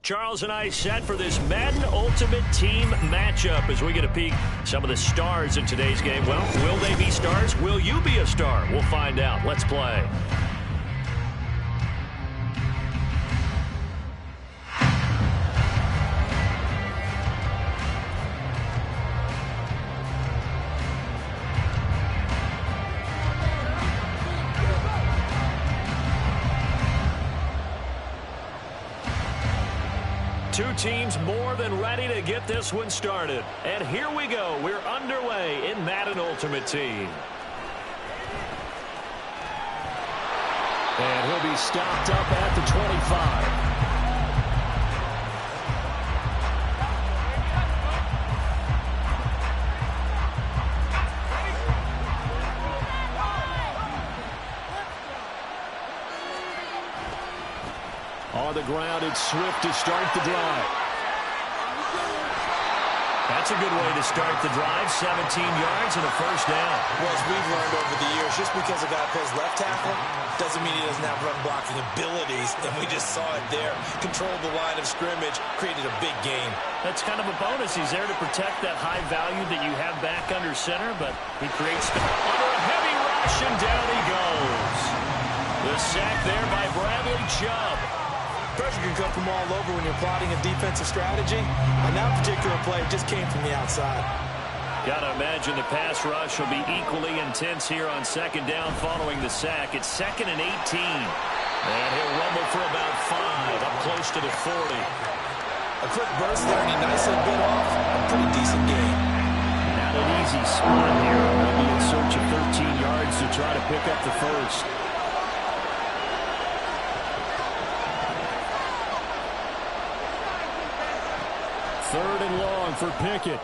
Charles and I set for this Madden Ultimate Team matchup as we get a peek some of the stars in today's game. Well, will they be stars? Will you be a star? We'll find out. Let's play. Two teams more than ready to get this one started. And here we go. We're underway in Madden Ultimate Team. And he'll be stopped up at the 25. On the ground, it's Swift to start the drive. That's a good way to start the drive. 17 yards and a first down. Well, as we've learned over the years, just because a guy plays left tackle doesn't mean he doesn't have run blocking abilities, and we just saw it there. Controlled the line of scrimmage, created a big gain. That's kind of a bonus. He's there to protect that high value that you have back under center, but he creates under a heavy rush, and down he goes. The sack there by Bradley Chubb. Pressure can come from all over when you're plotting a defensive strategy. On that particular play, it just came from the outside. Gotta imagine the pass rush will be equally intense here on second down following the sack. It's 2nd and 18. And he'll rumble for about 5, up close to the 40. A quick burst there, and he nicely bit off a pretty decent gain. Not an easy spot here. They'll be in search of 13 yards to try to pick up the first. Third and long for Pickett.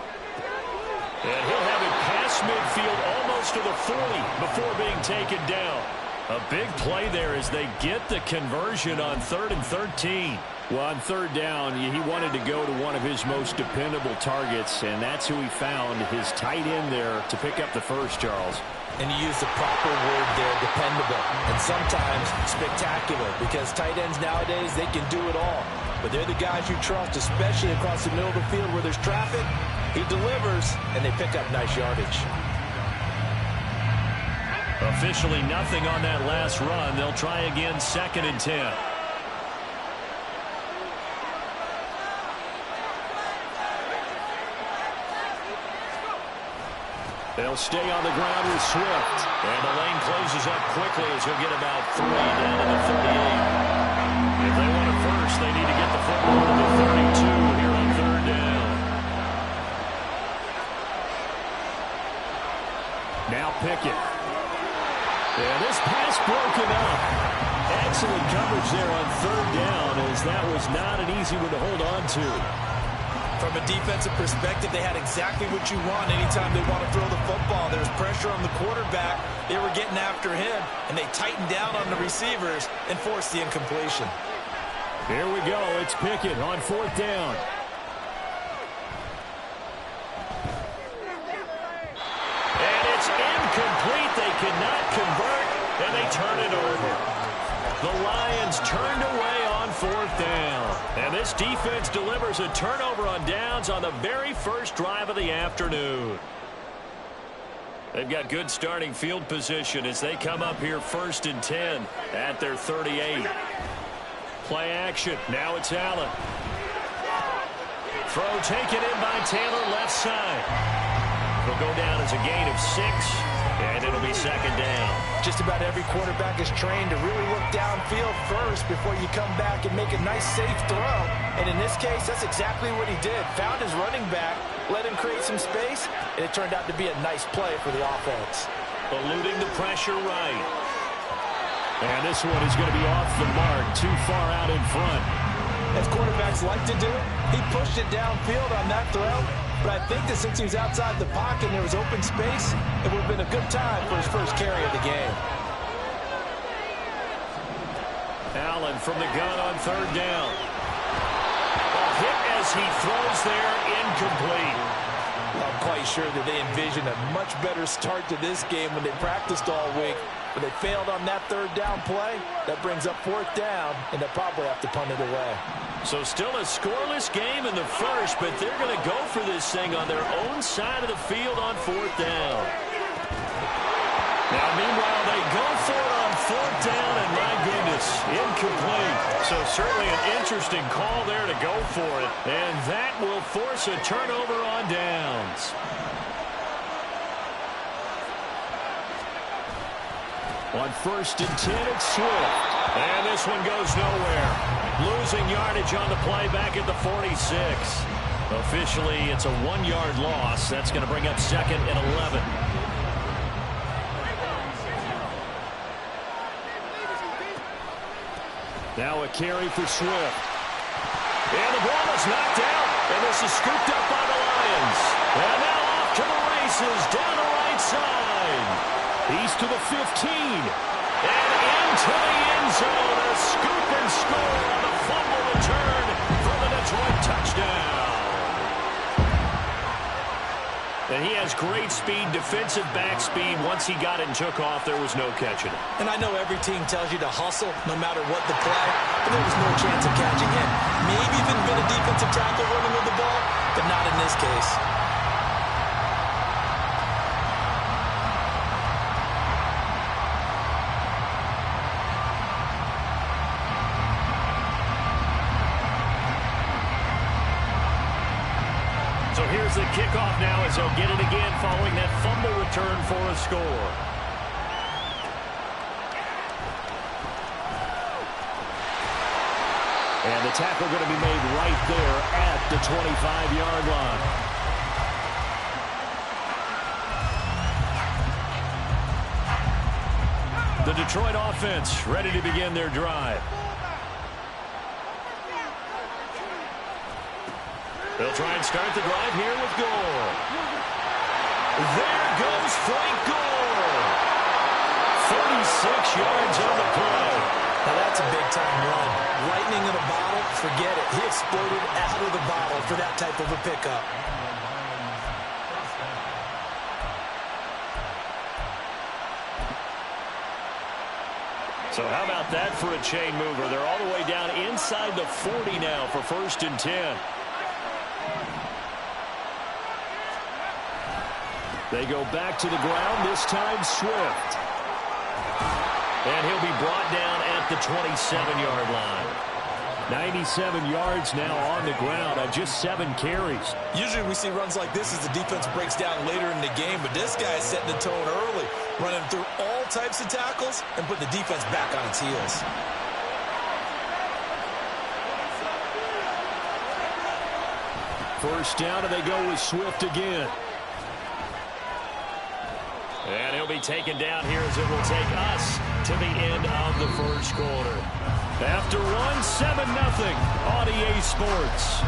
And he'll have it past midfield almost to the 40 before being taken down. A big play there as they get the conversion on 3rd and 13. Well, on third down, he wanted to go to one of his most dependable targets, and that's who he found, his tight end there, to pick up the first, Charles. And you use the proper word there, dependable, and sometimes spectacular, because tight ends nowadays, they can do it all. But they're the guys you trust, especially across the middle of the field where there's traffic. He delivers, and they pick up nice yardage. Officially nothing on that last run. They'll try again, 2nd and 10. They'll stay on the ground with Swift. And the lane closes up quickly as he'll get about 3 down to the 38. If they want it first, they need to get the football to the 32 here on third down. Now Pickett. And this pass broken up. Excellent coverage there on third down, as that was not an easy one to hold on to. From a defensive perspective, they had exactly what you want anytime they want to throw the football. There was pressure on the quarterback. They were getting after him, and they tightened down on the receivers and forced the incompletion. Here we go. It's Pickett on 4th down. And it's incomplete. They cannot convert, and they turn it over. The Lions turned away on 4th down. And this defense delivers a turnover on downs on the very first drive of the afternoon. They've got good starting field position as they come up here 1st and 10 at their 38. Play action. Now it's Allen. Throw taken in by Taylor left side. It'll go down as a gain of 6. And it'll be 2nd down. Just about every quarterback is trained to really look downfield first before you come back and make a nice, safe throw. And in this case, that's exactly what he did. Found his running back, let him create some space, and it turned out to be a nice play for the offense. Eluding the pressure right. And this one is going to be off the mark, too far out in front. As quarterbacks like to do, he pushed it downfield on that throw. But I think that since he was outside the pocket and there was open space, it would have been a good time for his first carry of the game. Allen from the gun on 3rd down. A hit as he throws there, incomplete. I'm quite sure that they envisioned a much better start to this game when they practiced all week. but they failed on that third down play. That brings up fourth down, and they'll probably have to punt it away. So still a scoreless game in the first, but they're going to go for this thing on their own side of the field on fourth down. Now, meanwhile, they go for it on fourth down, and my goodness, incomplete. So certainly an interesting call there to go for it, and that will force a turnover on downs. On 1st and 10, it's Swift. And this one goes nowhere. Losing yardage on the play back at the 46. Officially, it's a 1-yard loss. That's going to bring up 2nd and 11. Now a carry for Swift. And the ball is knocked out. And this is scooped up by the Lions. And now off to the races down the right side. He's to the 15. And into the end zone. A scoop and score on a fumble return for the Detroit touchdown. And he has great speed, defensive back speed. Once he got it and took off, there was no catching it. And I know every team tells you to hustle no matter what the play, but there was no chance of catching him. Maybe even been a defensive tackle running with the ball, but not in this case. So here's the kickoff now as they'll get it again following that fumble return for a score. And the tackle going to be made right there at the 25-yard line. The Detroit offense ready to begin their drive. They'll try and start the drive here with Gore. There goes Frank Gore. 46 yards on the play. Now that's a big-time run. Lightning in a bottle, forget it. He exploded out of the bottle for that type of a pickup. So how about that for a chain mover? They're all the way down inside the 40 now for 1st and 10. They go back to the ground, this time Swift. And he'll be brought down at the 27-yard line. 97 yards now on the ground on just 7 carries. Usually we see runs like this as the defense breaks down later in the game, but this guy's setting the tone early, running through all types of tackles and putting the defense back on its heels. First down, and they go with Swift again. And he'll be taken down here as it will take us to the end of the first quarter. After one, 7-0 on EA Sports.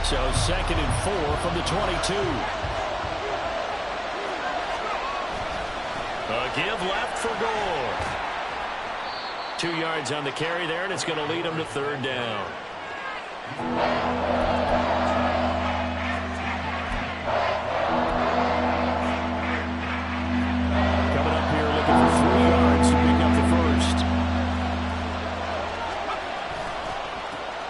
So 2nd and 4 from the 22. A give left for Gore. 2 yards on the carry there, and it's going to lead him to 3rd down. Coming up here looking for 3 yards to pick up the first.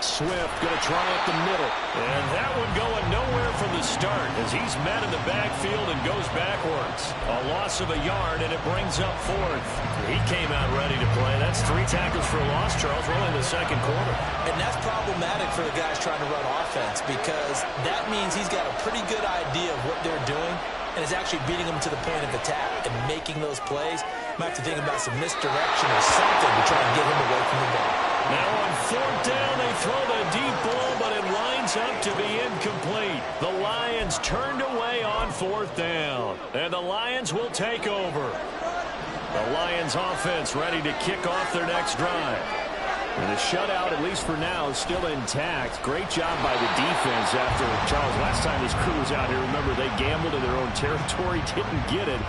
Swift going to try up the middle. And that one going nowhere from the start as he's met in the backfield and goes backwards. A loss of a yard, and it brings up 4th. He came out ready to play. That's 3 tackles for a loss, Charles, really in the second quarter. And that's problematic for the guys trying to run offense because that means he's got a pretty good idea of what they're doing and is actually beating them to the point of attack and making those plays. Might have to think about some misdirection or something to try and get him away from the ball. Now on 4th down, they throw the deep ball, but it winds up to be incomplete. The Lions turned away on 4th down, and the Lions will take over. The Lions offense ready to kick off their next drive. And the shutout, at least for now, is still intact. Great job by the defense after, Charles, last time this crew was out here, remember, they gambled in their own territory, didn't get it.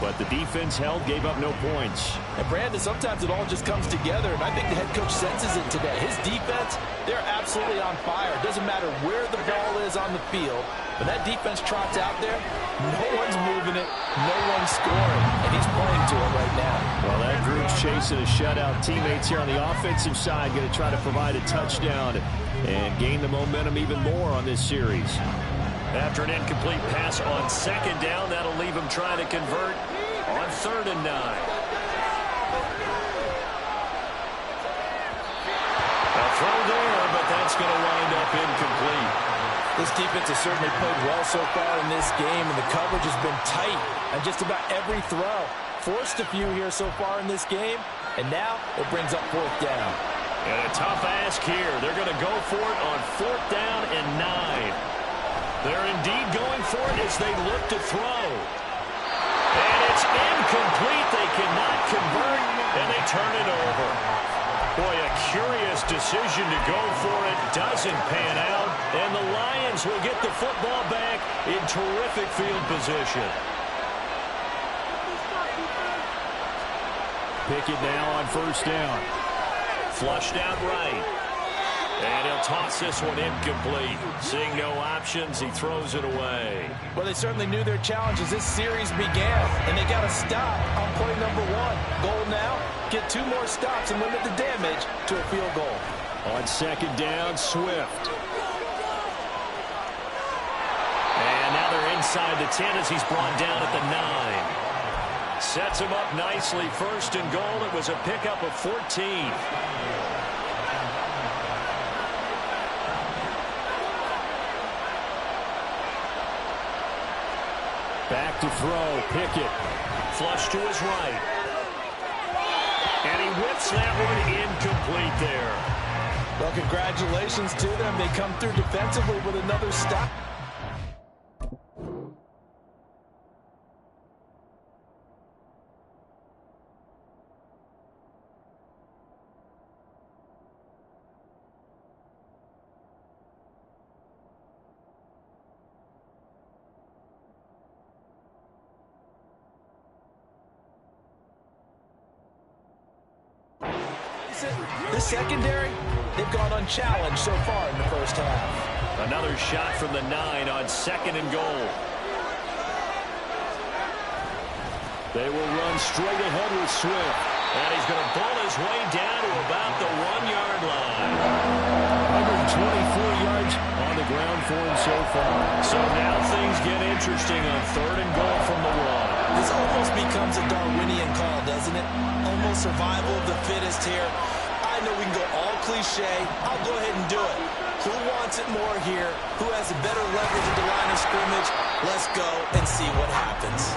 but the defense held, gave up no points. And Brandon, sometimes it all just comes together, and I think the head coach senses it today. His defense, they're absolutely on fire. It doesn't matter where the ball is on the field. When that defense trots out there, no one's moving it, no one's scoring, and he's playing to it right now. Well, that group's chasing a shutout. Teammates here on the offensive side going to try to provide a touchdown and gain the momentum even more on this series. After an incomplete pass on second down, that'll leave him trying to convert on 3rd and 9. A throw there, but that's going to wind up incomplete. This defense has certainly played well so far in this game, and the coverage has been tight on just about every throw. Forced a few here so far in this game, and now it brings up 4th down. And a tough ask here. They're going to go for it on 4th down and 9. They're indeed going for it as they look to throw. And it's incomplete. They cannot convert, and they turn it over. Boy, a curious decision to go for it. Doesn't pan out, and the Lions will get the football back in terrific field position. Pickett now on 1st down. Flushed out right. And he'll toss this one incomplete. Seeing no options, he throws it away. Well, they certainly knew their challenge as this series began, and they got to stop on play number 1. Goal now, get 2 more stops and limit the damage to a field goal. On 2nd down, Swift. And now they're inside the 10 as he's brought down at the 9. Sets him up nicely. 1st and goal. It was a pickup of 14. Back to throw, Pickett. Flush to his right. And he whips that one incomplete there. Well, congratulations to them. They come through defensively with another stop. The secondary, they've gone unchallenged so far in the 1st half. Another shot from the 9 on 2nd and goal. They will run straight ahead with Swift. And he's going to pull his way down to about the 1-yard line. 124 yards on the ground for him so far. So now things get interesting on 3rd and goal from the 1. This almost becomes a Darwinian call, doesn't it? Almost survival of the fittest here. I know we can go all cliche. I'll go ahead and do it. Who wants it more here? Who has a better leverage at the line of scrimmage? Let's go and see what happens.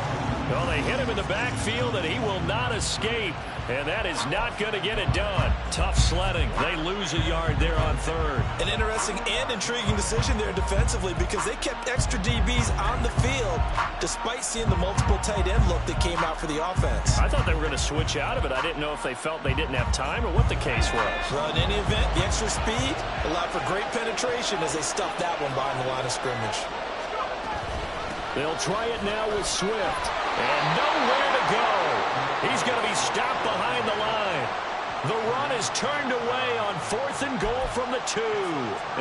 Well, they hit him in the backfield, and he will not escape. And that is not going to get it done. Tough sledding. They lose a yard there on 3rd. An interesting and intriguing decision there defensively because they kept extra DBs on the field despite seeing the multiple tight end look that came out for the offense. I thought they were going to switch out of it. I didn't know if they felt they didn't have time or what the case was. Well, in any event, the extra speed allowed for great penetration as they stuffed that one behind the line of scrimmage. They'll try it now with Swift. And nowhere to go. He's going to be stopped behind the line. The run is turned away on 4th and goal from the 2.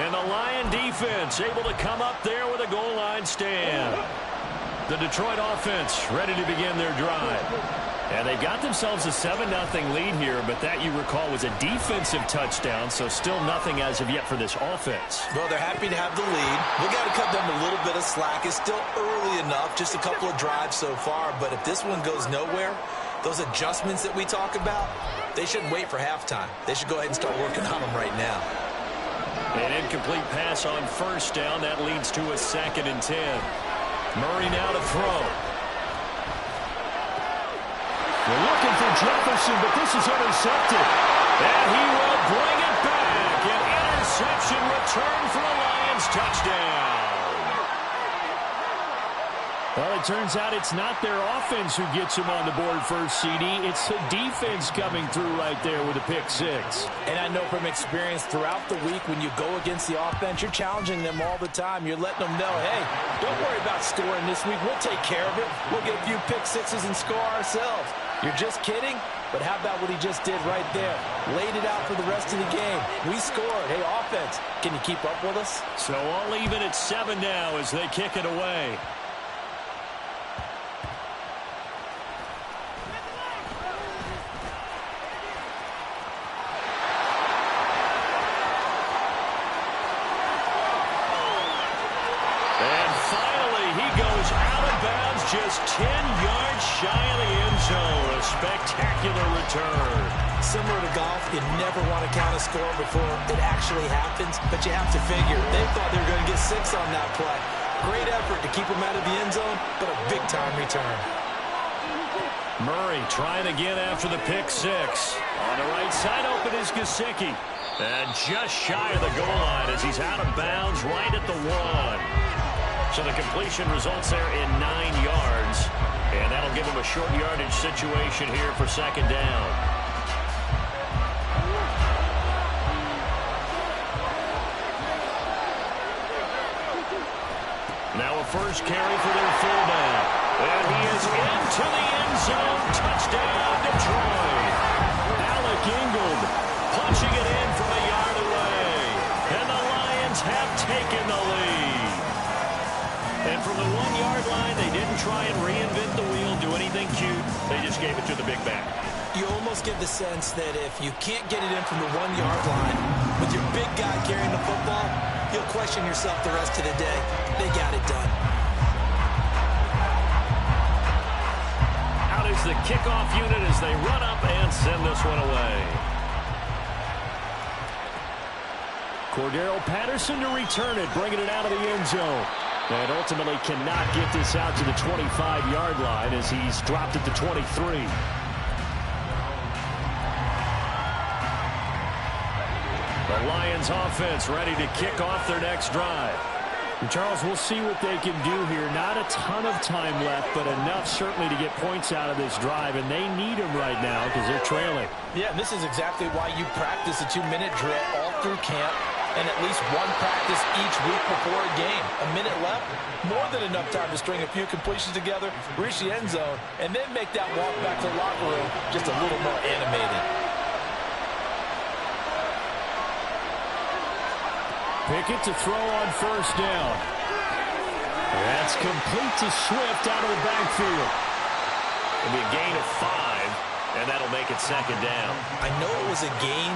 And the Lion defense able to come up there with a goal line stand. The Detroit offense ready to begin their drive. And they got themselves a 7-0 lead here, but that, you recall, was a defensive touchdown, so still nothing as of yet for this offense. Well, they're happy to have the lead. We got to cut them a little bit of slack. It's still early enough, just a couple of drives so far, but if this one goes nowhere, those adjustments that we talk about, they shouldn't wait for halftime. They should go ahead and start working on them right now. An incomplete pass on 1st down. That leads to a 2nd and 10. Murray now to throw. They're looking for Jefferson, but this is intercepted. And he will bring it back. An interception return for a Lions touchdown. Well, it turns out it's not their offense who gets them on the board first, CD. It's the defense coming through right there with a pick six. And I know from experience throughout the week when you go against the offense, you're challenging them all the time. You're letting them know, hey, don't worry about scoring this week. We'll take care of it. We'll get a few pick sixes and score ourselves. You're just kidding? But how about what he just did right there? Laid it out for the rest of the game. We scored. Hey, offense, can you keep up with us? So all even at 7 now as they kick it away. Just 10 yards shy of the end zone. A spectacular return. Similar to golf, you never want to count a score before it actually happens, but you have to figure they thought they were going to get 6 on that play. Great effort to keep them out of the end zone, but a big-time return. Murray trying again after the pick six. On the right side open is Gesicki. And just shy of the goal line as he's out of bounds right at the 1. So the completion results there in 9 yards. And that'll give him a short yardage situation here for second down. Now a first carry for their fullback. And he is into the end zone. Touchdown, Detroit. Alec Ingold punching it in from a yard away. And the Lions have taken the lead. And from the 1-yard line, they didn't try and reinvent the wheel, do anything cute. They just gave it to the big back. You almost get the sense that if you can't get it in from the 1-yard line with your big guy carrying the football, you'll question yourself the rest of the day. They got it done. Out is the kickoff unit as they run up and send this one away. Cordero Patterson to return it, bringing it out of the end zone. And ultimately cannot get this out to the 25-yard line as he's dropped it to 23. The Lions offense ready to kick off their next drive. And Charles, we'll see what they can do here. Not a ton of time left, but enough certainly to get points out of this drive, and they need them right now because they're trailing. Yeah, and this is exactly why you practice a 2-minute drill all through camp. And at least one practice each week before a game. A minute left, more than enough time to string a few completions together, reach the end zone, and then make that walk back to the locker room just a little more animated. Pickett to throw on first down. That's complete to Swift out of the backfield. It'll be a gain of 5, and that'll make it second down. I know it was a gain,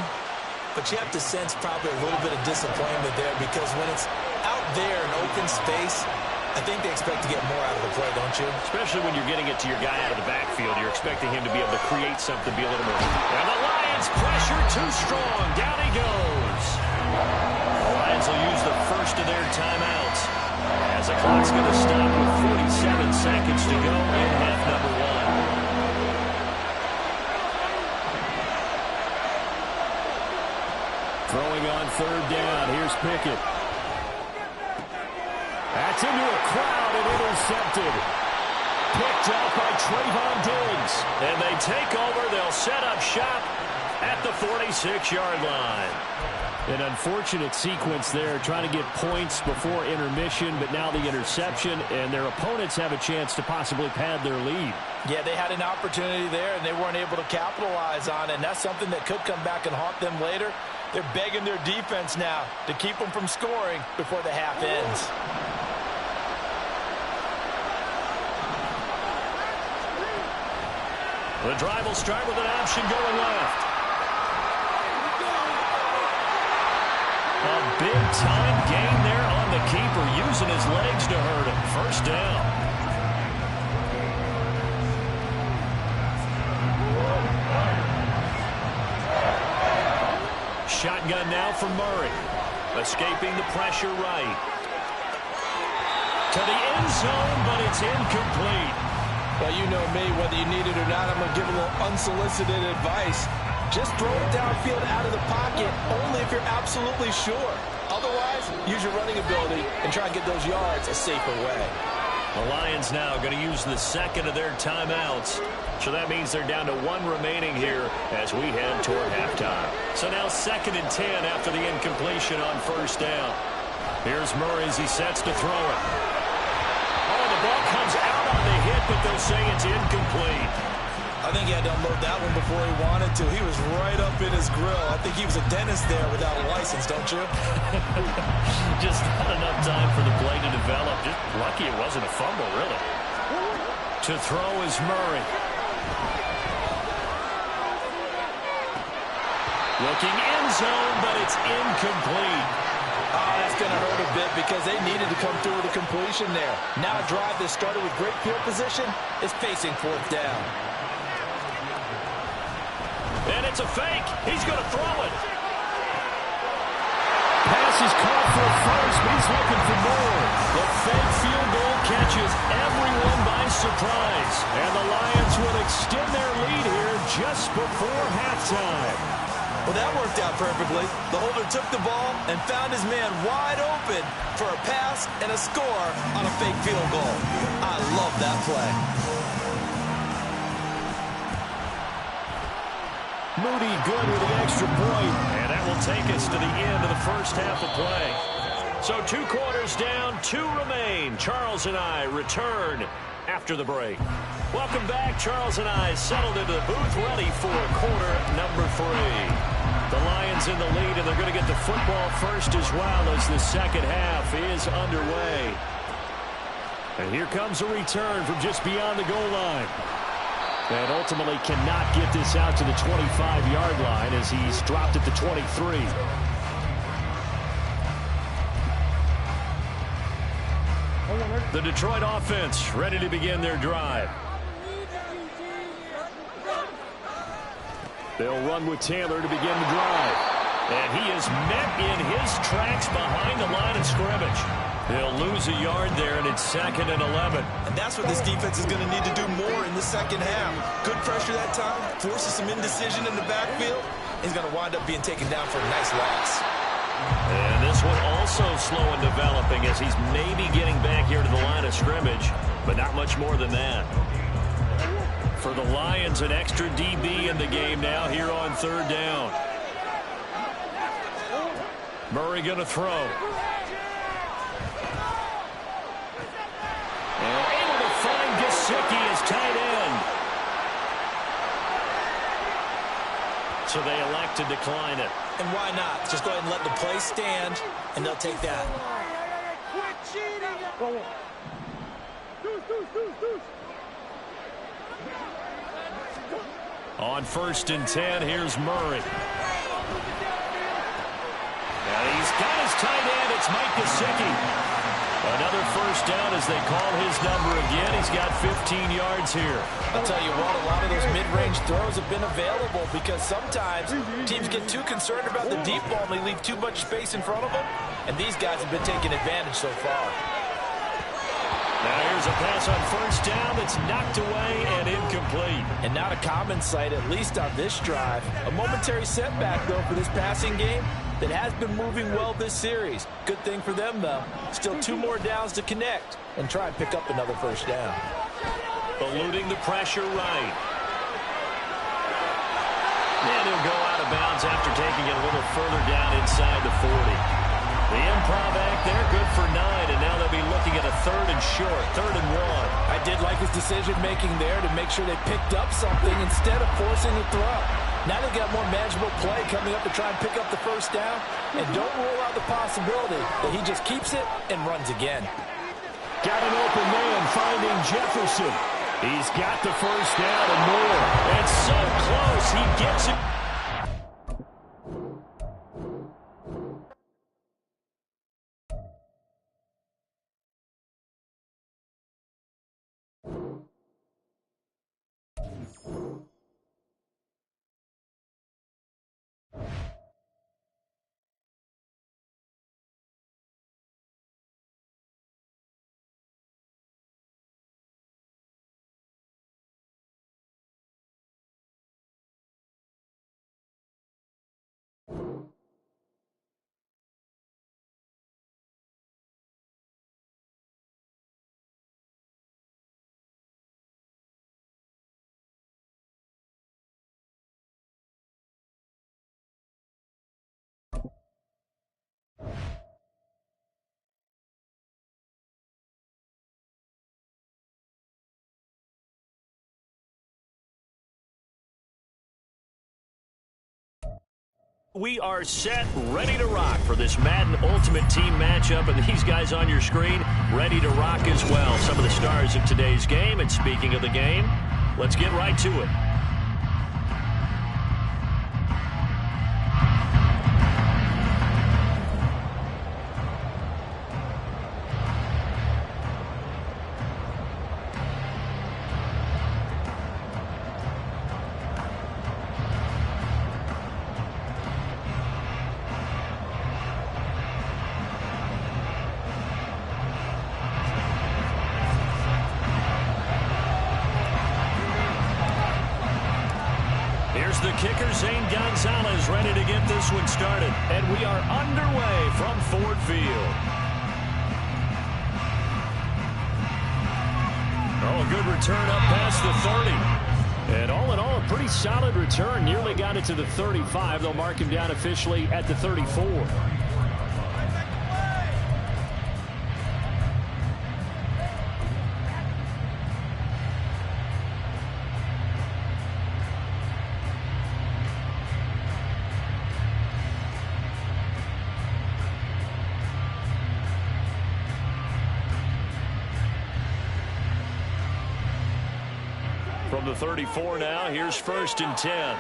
but you have to sense probably a little bit of disappointment there because when it's out there in open space, I think they expect to get more out of the play, don't you? Especially when you're getting it to your guy out of the backfield. You're expecting him to be able to create something, be a little more. And the Lions pressure too strong. Down he goes. The Lions will use the first of their timeouts as the clock's going to stop with 47 seconds to go in half number 1. Throwing on third down. Here's Pickett. That's into a crowd and intercepted. Picked up by Trayvon Diggs. And they take over. They'll set up shop at the 46-yard line. An unfortunate sequence there, trying to get points before intermission, but now the interception, and their opponents have a chance to possibly pad their lead. Yeah, they had an opportunity there, and they weren't able to capitalize on it, and that's something that could come back and haunt them later. They're begging their defense now to keep them from scoring before the half ends. The drive will start with an option going left. A big-time gain there on the keeper, using his legs to hurt him. First down. Shotgun now for Murray. Escaping the pressure right. To the end zone, but it's incomplete. Well, you know me, whether you need it or not, I'm going to give a little unsolicited advice. Just throw it downfield out of the pocket, only if you're absolutely sure. Otherwise, use your running ability and try and get those yards a safer way. The Lions now going to use the second of their timeouts. So that means they're down to 1 remaining here as we head toward halftime. So now 2nd and 10 after the incompletion on first down. Here's Murray as he sets to throw it. Oh, the ball comes out on the hit, but they'll say it's incomplete. I think he had to unload that one before he wanted to. He was right up in his grill. I think he was a dentist there without a license, don't you? Just not enough time for the play to develop. Just lucky it wasn't a fumble, really. To throw is Murray. Looking end zone, but it's incomplete. Oh, that's going to hurt a bit because they needed to come through with a completion there. Now a drive that started with great field position is facing 4th down. And it's a fake. He's going to throw it. Pass is caught for first, but he's looking for more. The fake field goal catches everyone by surprise. And the Lions will extend their lead here just before halftime. Well, that worked out perfectly. The holder took the ball and found his man wide open for a pass and a score on a fake field goal. I love that play. Moody good with an extra point, and that will take us to the end of the first half of play. So 2 quarters down, 2 remain. Charles and I return after the break. Welcome back. Charles and I settled into the booth ready for quarter number 3. The Lions in the lead, and they're going to get the football first as well as the second half is underway. And here comes a return from just beyond the goal line. And ultimately cannot get this out to the 25-yard line as he's dropped at the 23. The Detroit offense ready to begin their drive. They'll run with Taylor to begin the drive. And he is met in his tracks behind the line of scrimmage. They'll lose a yard there, and it's 2nd and 11. And that's what this defense is going to need to do more in the second half. Good pressure that time, forces some indecision in the backfield. He's going to wind up being taken down for a nice loss. And this one also slow in developing as he's maybe getting back here to the line of scrimmage, but not much more than that. For the Lions, an extra DB in the game now here on 3rd down. Murray going to throw. And able to find Gesicki as tight end. So they elect to decline it. And why not? Just go ahead and let the play stand, and they'll take that. On 1st and 10, here's Murray. And he's got his tight end. It's Mike Gesicki. Another first down as they call his number again. He's got 15 yards here. I'll tell you what, a lot of those mid-range throws have been available because sometimes teams get too concerned about the deep ball and they leave too much space in front of them. And these guys have been taking advantage so far. Now here's a pass on first down that's knocked away and incomplete. And not a common sight, at least on this drive. A momentary setback, though, for this passing game that has been moving well this series. Good thing for them, though. Still 2 more downs to connect and try and pick up another first down. Eluding the pressure right. And he'll go out of bounds after taking it a little further down inside the 40. The improv act there, good for 9, and now they'll be looking at a 3rd and short, 3rd and 1. I did like his decision-making there to make sure they picked up something instead of forcing the throw. Now they've got more manageable play coming up to try and pick up the first down, and don't rule out the possibility that he just keeps it and runs again. Got an open man finding Jefferson. He's got the first down and more, and so close, he gets it. We are set, ready to rock for this Madden Ultimate Team matchup, and these guys on your screen ready to rock as well. Some of the stars of today's game, and speaking of the game, let's get right to it. The kicker, Zane Gonzalez, ready to get this one started. And we are underway from Ford Field. Oh, a good return up past the 30. And all in all, a pretty solid return. Nearly got it to the 35. They'll mark him down officially at the 34. From the 34 now, here's 1st and 10.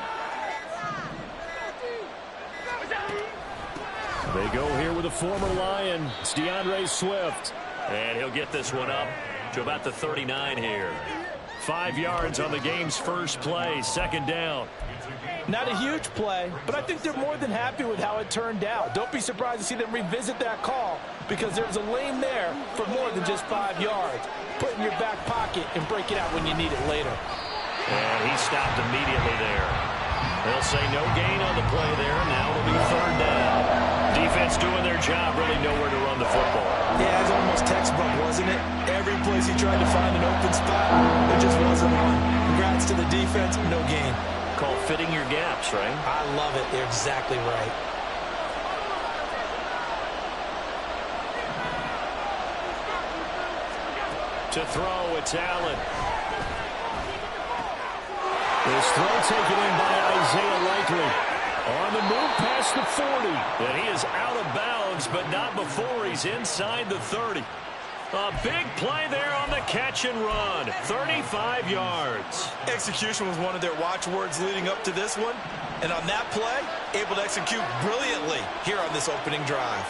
They go here with a former Lion. It's DeAndre Swift. And he'll get this one up to about the 39 here. 5 yards on the game's first play, 2nd down. Not a huge play, but I think they're more than happy with how it turned out. Don't be surprised to see them revisit that call because there's a lane there for more than just 5 yards. Put it in your back pocket and break it out when you need it later. And he stopped immediately there. They'll say no gain on the play there. Now it'll be 3rd down. Defense doing their job, really nowhere to run the football. Yeah, it's almost textbook, wasn't it? Every place he tried to find an open spot, there just wasn't one. Congrats to the defense, no gain. Called fitting your gaps, right? I love it. They're exactly right. To throw, it's Allen. This throw taken in by Isaiah Likely. On the move past the 40. And he is out of bounds, but not before he's inside the 30. A big play there on the catch and run. 35 yards. Execution was one of their watchwords leading up to this one. And on that play, able to execute brilliantly here on this opening drive.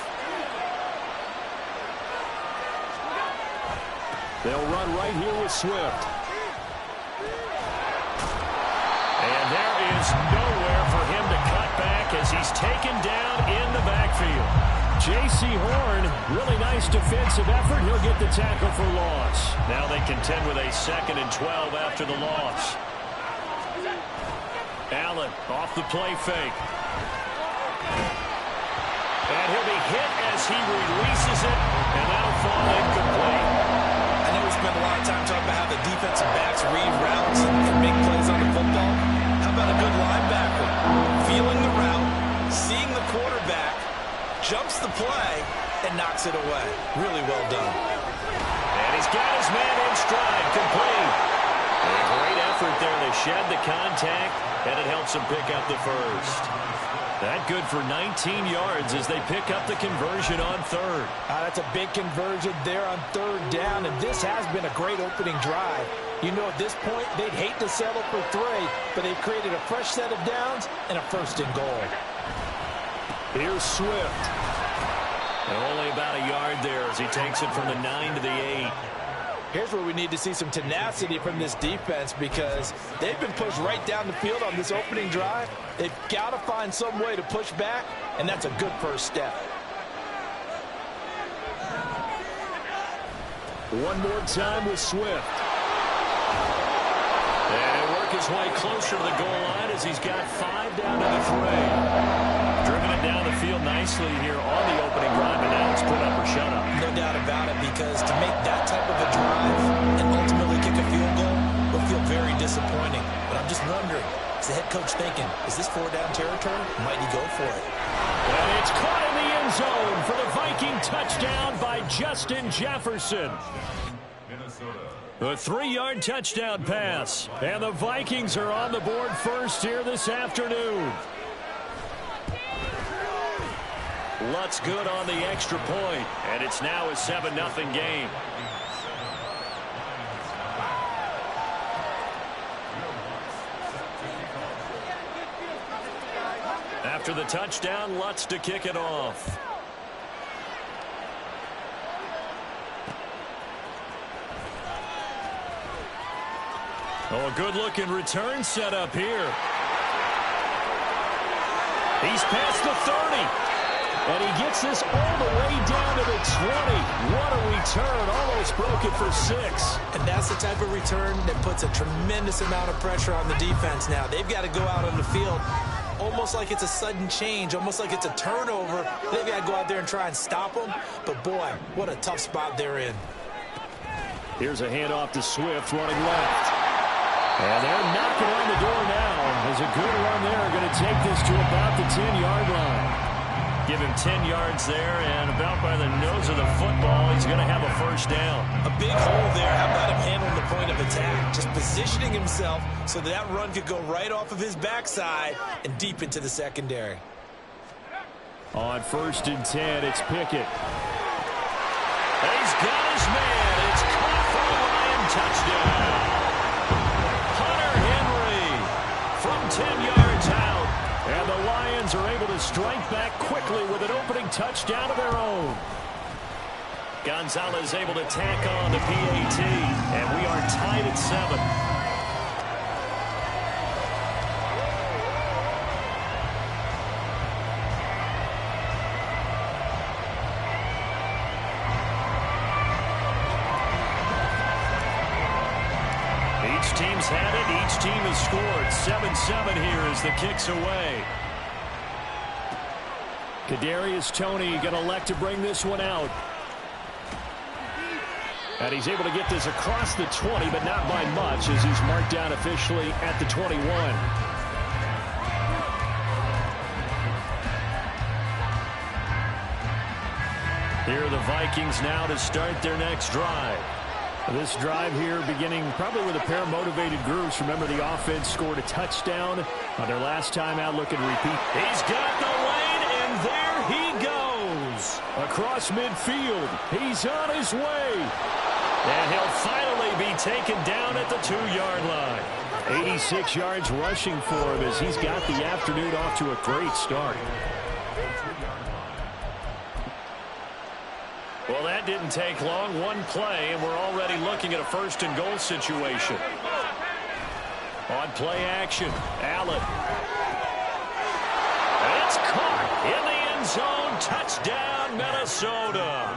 They'll run right here with Swift. And there is nowhere for him to cut back as he's taken down in the backfield. J.C. Horn, really nice defensive effort. He'll get the tackle for loss. Now they contend with a 2nd and 12 after the loss. Allen off the play fake. And he'll be hit as he releases it, and that'll fall incomplete. I know we spent a lot of time talking about how the defensive backs read routes and make plays on the football. How about a good linebacker? Feeling the route, seeing the quarterback, jumps the play, and knocks it away. Really well done. And he's got his man in stride, complete. And a great effort there. They shed the contact, and it helps them pick up the first. That good for 19 yards as they pick up the conversion on 3rd. That's a big conversion there on 3rd down, and this has been a great opening drive. You know, at this point, they'd hate to settle for 3, but they've created a fresh set of downs and a 1st and goal. Here's Swift. And only about a yard there as he takes it from the 9 to the 8. Here's where we need to see some tenacity from this defense because they've been pushed right down the field on this opening drive. They've got to find some way to push back, and that's a good first step. One more time with Swift. And he'll work his way closer to the goal line as he's got 5 down to the 3. Driven it down the field nicely here on the opening drive, and now it's put up or shut up. No doubt about it, because to make that type of a drive and ultimately kick a field goal will feel very disappointing. But I'm just wondering, is the head coach thinking, is this 4-down territory? Might he go for it? And it's caught in the end zone for the Viking touchdown by Justin Jefferson. A 3-yard touchdown pass. And the Vikings are on the board first here this afternoon. Lutz good on the extra point, and it's now a 7-0 game. After the touchdown, Lutz to kick it off. Oh, a good-looking return set up here. He's past the 30. And he gets this all the way down to the 20. What a return. Almost broke it for 6. And that's the type of return that puts a tremendous amount of pressure on the defense now. They've got to go out on the field almost like it's a sudden change, almost like it's a turnover. They've got to go out there and try and stop them. But, boy, what a tough spot they're in. Here's a handoff to Swift running left. And they're knocking on the door now. There's a good run there. Going to take this to about the 10-yard line. Give him 10 yards there, and about by the nose of the football, he's going to have a first down. A big hole there. How about him handling the point of attack? Just positioning himself so that run could go right off of his backside and deep into the secondary. On 1st and 10, it's Pickett. He's got his man. It's caught for a Lion touchdown. Hunter Henry from 10 yards out. And the Lions are able to strike back quickly with an opening touchdown of their own. Gonzalez able to tack on the PAT. And we are tied at 7. Each team's had it. Each team has scored. 7-7 here as the kick's away. Kadarius Toney going to elect to bring this one out. And he's able to get this across the 20, but not by much as he's marked down officially at the 21. Here are the Vikings now to start their next drive. This drive here beginning probably with a pair of motivated groups. Remember, the offense scored a touchdown on their last time out. Looking to repeat. He's got the lane, and there he goes. Across midfield. He's on his way. And he'll finally be taken down at the 2-yard line. 86 yards rushing for him as he's got the afternoon off to a great start. Well, that didn't take long. One play, and we're already looking at a 1st and goal situation. On play action, Allen. It's caught in the end zone. Touchdown, Minnesota.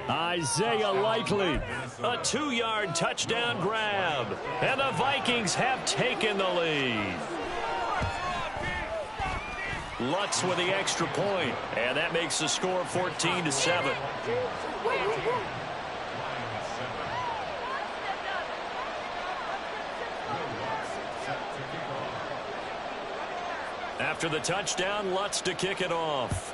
Isaiah Likely, a 2-yard touchdown grab. And the Vikings have taken the lead. Lutz with the extra point, and that makes the score 14-7. After the touchdown, Lutz to kick it off.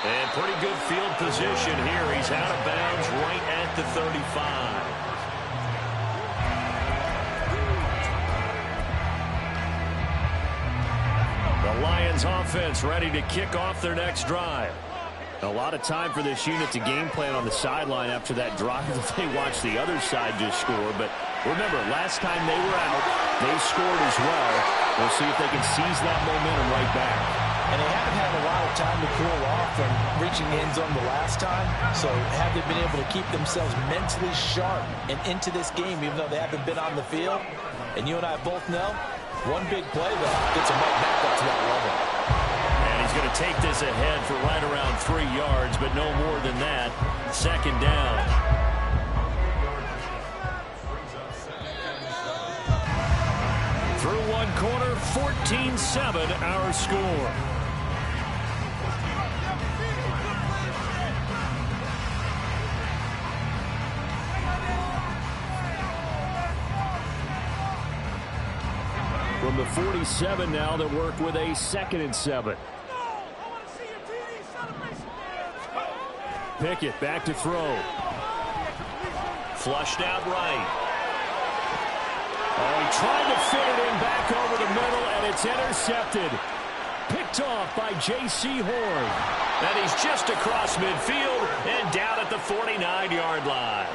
And pretty good field position here. He's out of bounds right at the 35. The Lions offense ready to kick off their next drive. A lot of time for this unit to game plan on the sideline after that drive that they watched the other side just score. But remember, last time they were out, they scored as well. We'll see if they can seize that momentum right back. And they haven't had a lot of time to cool off from reaching the end zone the last time. So have they been able to keep themselves mentally sharp and into this game, even though they haven't been on the field? And you and I both know, one big play, though, gets them right back up to that level. And he's going to take this ahead for right around 3 yards, but no more than that. 2nd down. Through one quarter, 14-7 our score. From the 47 now, that work with a 2nd and 7. Pickett back to throw. Flushed out right. Oh, he tried to fit it in back over the middle, and it's intercepted. Picked off by J.C. Horn. And he's just across midfield and down at the 49-yard line.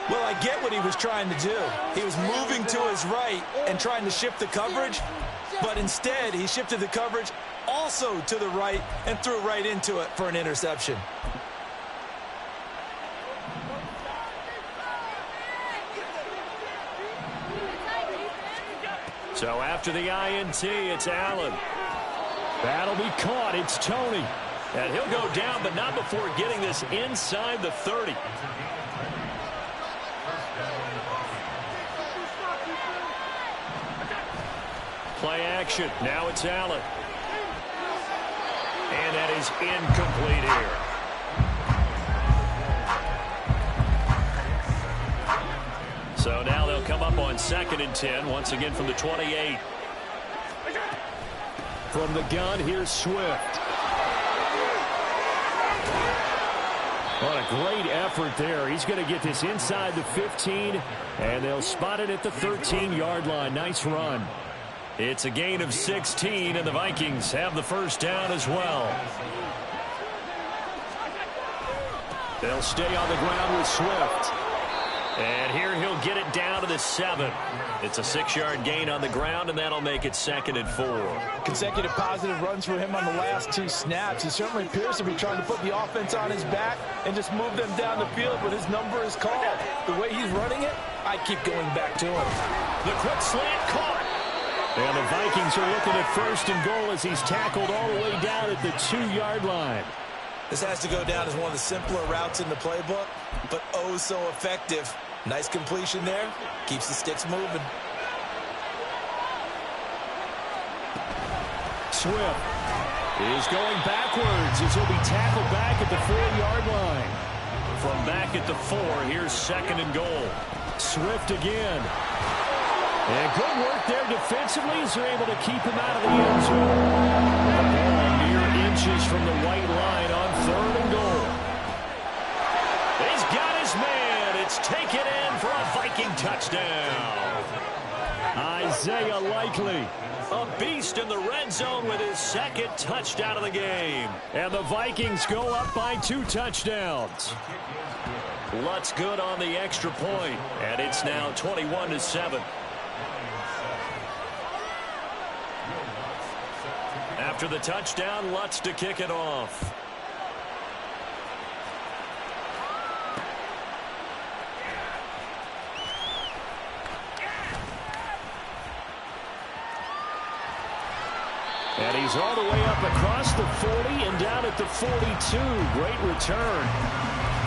Well, I get what he was trying to do. He was moving to his right and trying to shift the coverage, but instead he shifted the coverage also to the right and threw right into it for an interception. So after the INT, it's Allen. That'll be caught. It's Tony. And he'll go down, but not before getting this inside the 30. Play action. Now it's Allen. And that is incomplete here. So now they'll come up on 2nd and 10, once again from the 28. From the gun, here's Swift. What a great effort there. He's going to get this inside the 15, and they'll spot it at the 13-yard line. Nice run. It's a gain of 16, and the Vikings have the first down as well. They'll stay on the ground with Swift. And here he'll get it down to the 7. It's a 6-yard gain on the ground, and that'll make it 2nd and 4. Consecutive positive runs for him on the last 2 snaps. He certainly appears to be trying to put the offense on his back and just move them down the field, but his number is called. The way he's running it, I keep going back to him. The quick slant caught. And the Vikings are looking at 1st and goal as he's tackled all the way down at the 2-yard line. This has to go down as one of the simpler routes in the playbook, but oh so effective. Nice completion there. Keeps the sticks moving. Swift is going backwards as he'll be tackled back at the 4-yard line. From back at the 4, here's 2nd and goal. Swift again. And good work there defensively as they're able to keep him out of the end zone. The ball mere inches from the white line on 3rd and goal. He's got his man. It's taken in for a Viking touchdown. Isaiah Likely, a beast in the red zone with his 2nd touchdown of the game. And the Vikings go up by 2 touchdowns. Lutz good on the extra point, and it's now 21-7. After the touchdown, Lutz to kick it off. And he's all the way up across the 40 and down at the 42. Great return.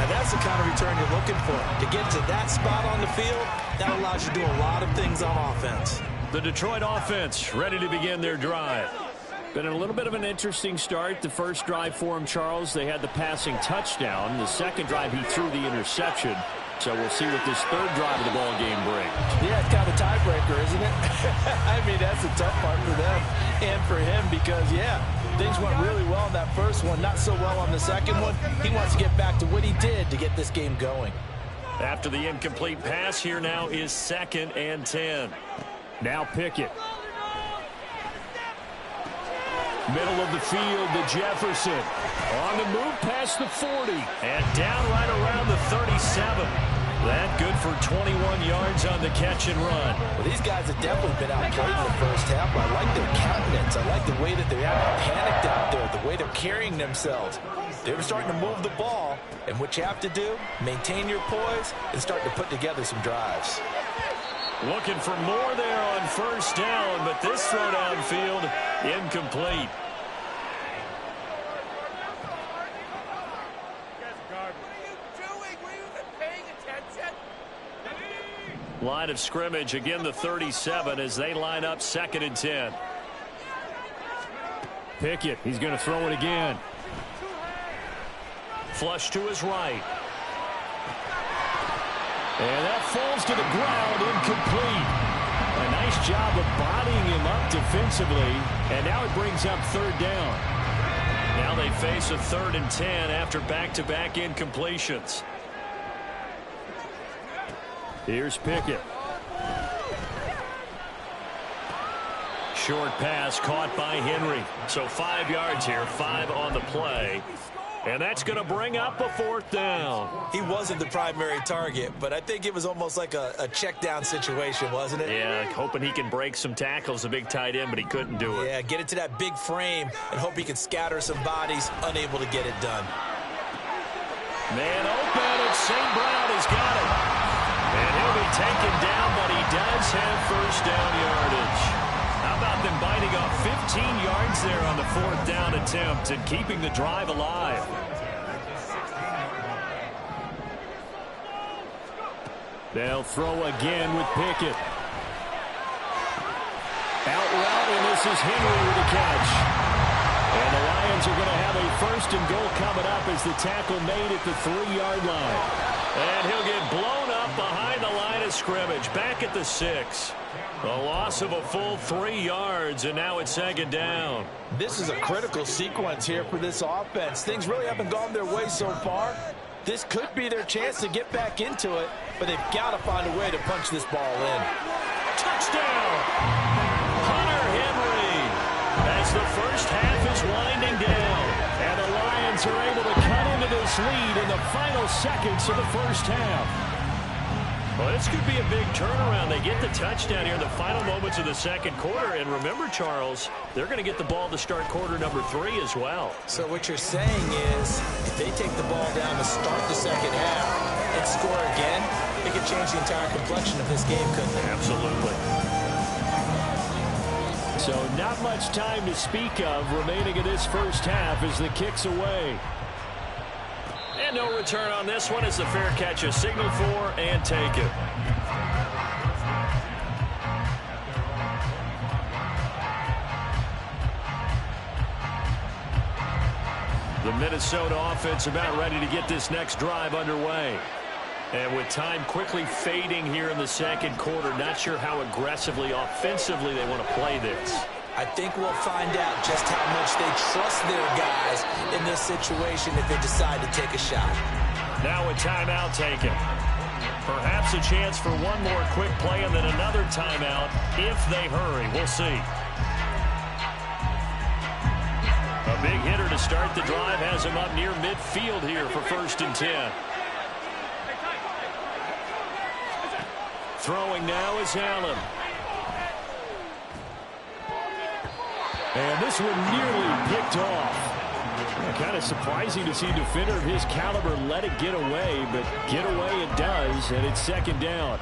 And that's the kind of return you're looking for. To get to that spot on the field, that allows you to do a lot of things on offense. The Detroit offense ready to begin their drive. Been a little bit of an interesting start. The first drive for him, Charles, they had the passing touchdown. The second drive, he threw the interception. So we'll see what this 3rd drive of the ball game brings. Yeah, it's kind of a tiebreaker, isn't it? I mean, that's the tough part for them and for him because, yeah, things went really well in that first one, not so well on the second one. He wants to get back to what he did to get this game going. After the incomplete pass, here now is 2nd and 10. Now Pickett. Middle of the field to Jefferson. On the move past the 40. And down right around the 37. That good for 21 yards on the catch and run. Well, these guys have definitely been outplayed in the first half. I like their countenance. I like the way that they're panicked out there, the way they're carrying themselves. They're starting to move the ball. And what you have to do, maintain your poise and start to put together some drives. Looking for more there on 1st down, but this throw downfield, incomplete. Line of scrimmage, again the 37 as they line up 2nd and 10. Pickett, he's going to throw it again. Flush to his right. And that falls to the ground, incomplete. A nice job of bodying him up defensively, and now it brings up 3rd down. Now they face a 3rd and 10 after back-to-back incompletions. Here's Pickett. Short pass caught by Henry. So 5 yards here, 5 on the play. And that's going to bring up a 4th down. He wasn't the primary target, but I think it was almost like a check down situation, wasn't it? Yeah, hoping he can break some tackles, a big tight end, but he couldn't do it. Yeah, get it to that big frame and hope he can scatter some bodies, unable to get it done. Man open, and St. Brown has got it. And he'll be taken down, but he does have first down yardage. How about them biting off 15 yards there on the 4th down attempt and keeping the drive alive? They'll throw again with Pickett. Out route, and this is Henry with a catch. And the Lions are going to have a 1st and goal coming up as the tackle made at the 3-yard line. And he'll get blown up behind the line of scrimmage, back at the 6. A loss of a full 3 yards, and now it's 2nd down. This is a critical sequence here for this offense. Things really haven't gone their way so far. This could be their chance to get back into it, but they've got to find a way to punch this ball in. Touchdown! Hunter Henry! As the first half is winding down, and the Lions are able to cut into this lead in the final seconds of the first half. Well, this could be a big turnaround. They get the touchdown here in the final moments of the 2nd quarter. And remember, Charles, they're going to get the ball to start quarter number 3 as well. So what you're saying is if they take the ball down to start the 2nd half and score again, it could change the entire complexion of this game, couldn't it? Absolutely. So not much time to speak of remaining in this first half as the kick's away. And no return on this one as the fair catch is signaled for and taken. The Minnesota offense about ready to get this next drive underway. And with time quickly fading here in the 2nd quarter, not sure how aggressively, offensively they want to play this. I think we'll find out just how much they trust their guys in this situation if they decide to take a shot. Now a timeout taken. Perhaps a chance for one more quick play and then another timeout if they hurry. We'll see. A big hitter to start the drive has him up near midfield here for 1st and 10. Throwing now is Allen. And this one nearly picked off. Kind of surprising to see a defender of his caliber let it get away, but get away it does, and it's 2nd down.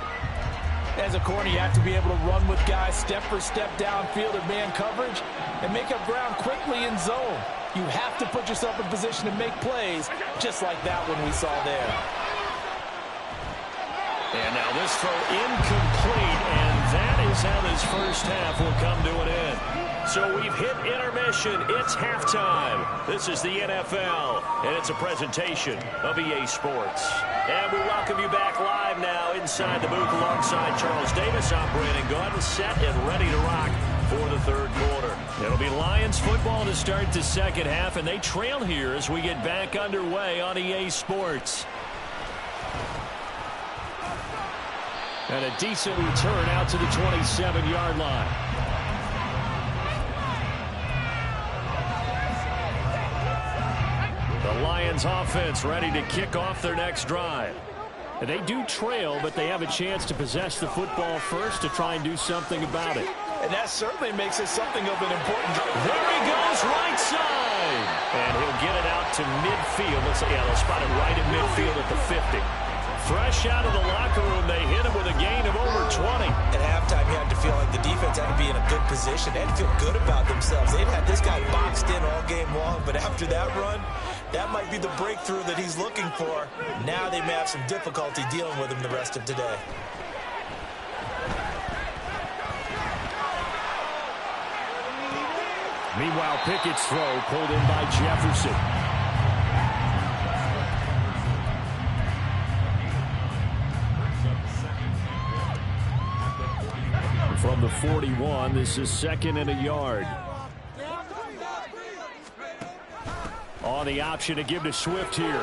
As a corner, you have to be able to run with guys step for step downfield in man coverage and make up ground quickly in zone. You have to put yourself in position to make plays, just like that one we saw there. And now this throw incomplete, and that is how this first half will come to an end. So we've hit intermission. It's halftime. This is the NFL, and it's a presentation of EA Sports. And we welcome you back live now inside the booth alongside Charles Davis. I'm Brandon Gaudin, set and ready to rock for the 3rd quarter. It'll be Lions football to start the 2nd half, and they trail here as we get back underway on EA Sports. And a decent return out to the 27-yard line. The Lions offense ready to kick off their next drive. And they do trail, but they have a chance to possess the football first to try and do something about it. And that certainly makes it something of an important drive. There he goes, right side. And he'll get it out to midfield. They'll spot it right at midfield at the 50. Fresh out of the locker room, they hit him with a gain of over 20. At halftime, you had to feel like the defense had to be in a good position. They had to feel good about themselves. They'd had this guy boxed in all game long, but after that run, that might be the breakthrough that he's looking for. Now they may have some difficulty dealing with him the rest of today. Meanwhile, Pickett's throw pulled in by Jefferson. From the 41, this is 2nd and a yard. On the option to give to Swift here.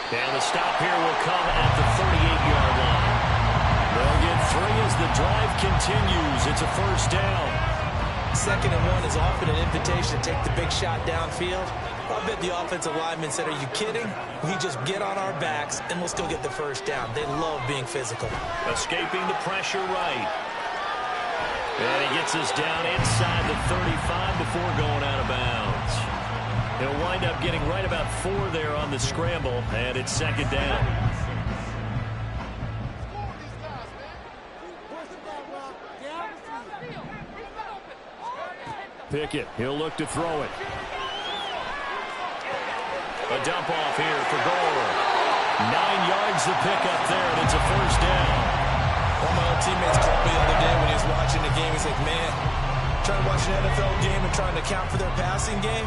And the stop here will come at the 38-yard line. They'll get 3 as the drive continues. It's a first down. 2nd and 1 is often an invitation to take the big shot downfield. I bet the offensive lineman said, are you kidding? We just get on our backs and we'll still get the first down. They love being physical. Escaping the pressure right. And he gets us down inside the 35 before going out of bounds. He'll wind up getting right about 4 there on the scramble, and it's 2nd down. Pickett, he'll look to throw it. A dump off here for Gore. 9 yards to pick up there, and it's a first down. One of my old teammates called me the other day when he was watching the game. He's like, man, trying to watch an NFL game and trying to account for their passing game,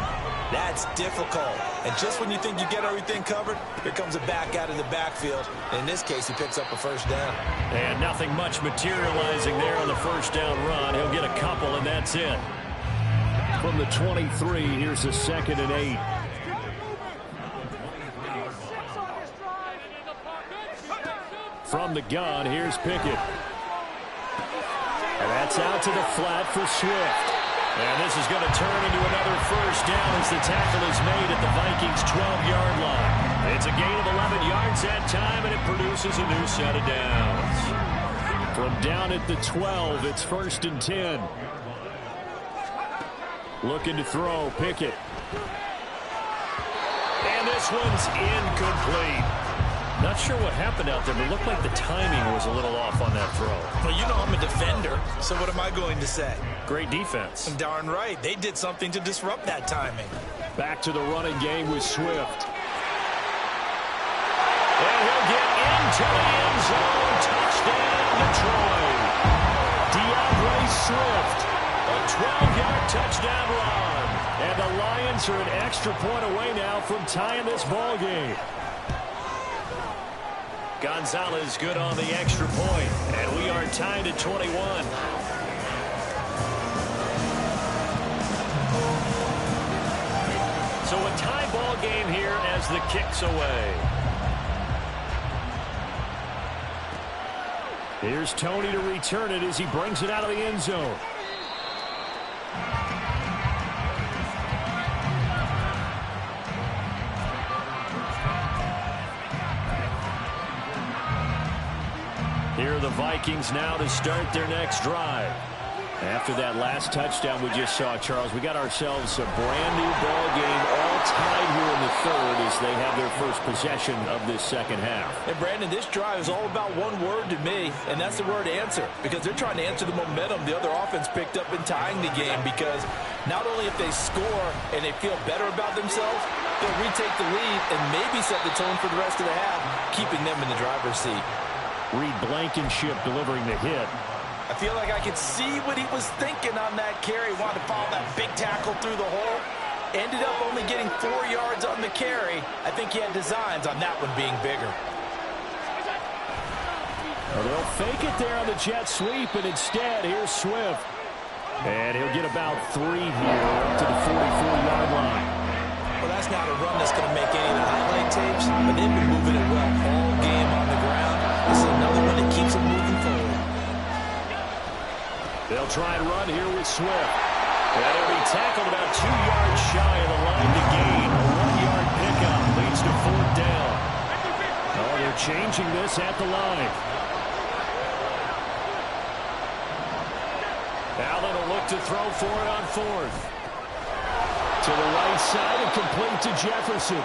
that's difficult. And just when you think you get everything covered, here comes a back out of the backfield. And in this case, he picks up a first down. And nothing much materializing there on the first down run. He'll get a couple, and that's it. From the 23, here's a 2nd and 8. From the gun, here's Pickett. And that's out to the flat for Swift. And this is going to turn into another first down as the tackle is made at the Vikings' 12-yard line. It's a gain of 11 yards that time, and it produces a new set of downs. From down at the 12, it's 1st and 10. Looking to throw, Pickett. And this one's incomplete. Not sure what happened out there, but it looked like the timing was a little off on that throw. Well, you know I'm a defender, so what am I going to say? Great defense. I'm darn right. They did something to disrupt that timing. Back to the running game with Swift. And he'll get into the end zone. Touchdown, Detroit. DeAndre Swift. A 12-yard touchdown run. And the Lions are an extra point away now from tying this ball game. Gonzalez good on the extra point, and we are tied at 21. So a tie ball game here as the kick's away. Here's Tony to return it as he brings it out of the end zone. Here are the Vikings now to start their next drive. After that last touchdown we just saw, Charles, we got ourselves a brand new ball game, all tied here in the 3rd as they have their first possession of this 2nd half. And Brandon, this drive is all about one word to me, and that's the word answer, because they're trying to answer the momentum the other offense picked up in tying the game, because not only if they score and they feel better about themselves, they'll retake the lead and maybe set the tone for the rest of the half, keeping them in the driver's seat. Reed Blankenship delivering the hit. I feel like I could see what he was thinking on that carry. Wanted to follow that big tackle through the hole. Ended up only getting 4 yards on the carry. I think he had designs on that one being bigger. Well, they'll fake it there on the jet sweep, and instead, here's Swift. And he'll get about 3 here up to the 44-yard line. Well, that's not a run that's going to make any of the highlight tapes, but they've been moving it well all game on the ground. This is another one that keeps them moving forward. They'll try and run here with Swift. And he'll be tackled about 2 yards shy of the line to gain. A 1-yard pickup leads to 4th down. Oh, they're changing this at the line. Allen will look to throw for it on 4th. To the right side and complete to Jefferson.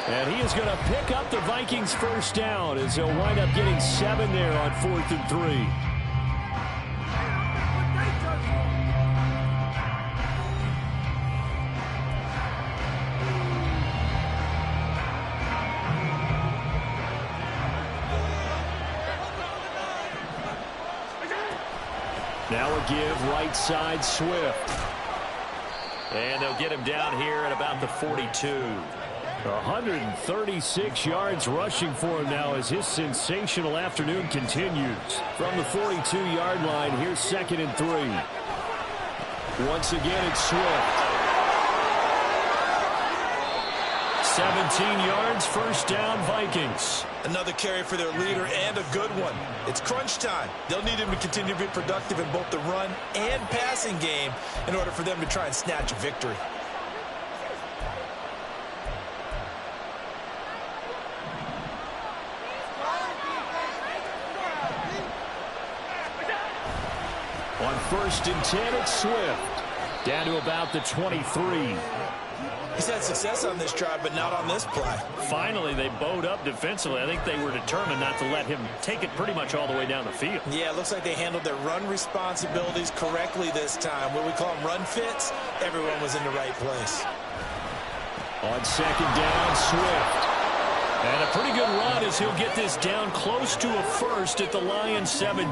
And he is going to pick up the Vikings' first down as they'll wind up getting 7 there on 4th and 3. Now a give right side Swift. And they'll get him down here at about the 42. 136 yards rushing for him now as his sensational afternoon continues. From the 42-yard line, here's 2nd and 3. Once again, it's Swift. 17 yards, first down, Vikings. Another carry for their leader and a good one. It's crunch time. They'll need him to continue to be productive in both the run and passing game in order for them to try and snatch a victory. On 1st and 10, it's Swift. Down to about the 23. He's had success on this drive, but not on this play. Finally, they bowed up defensively. I think they were determined not to let him take it pretty much all the way down the field. Yeah, it looks like they handled their run responsibilities correctly this time. What we call them run fits, everyone was in the right place. On 2nd down, Swift. And a pretty good run as he'll get this down close to a first at the Lions 17.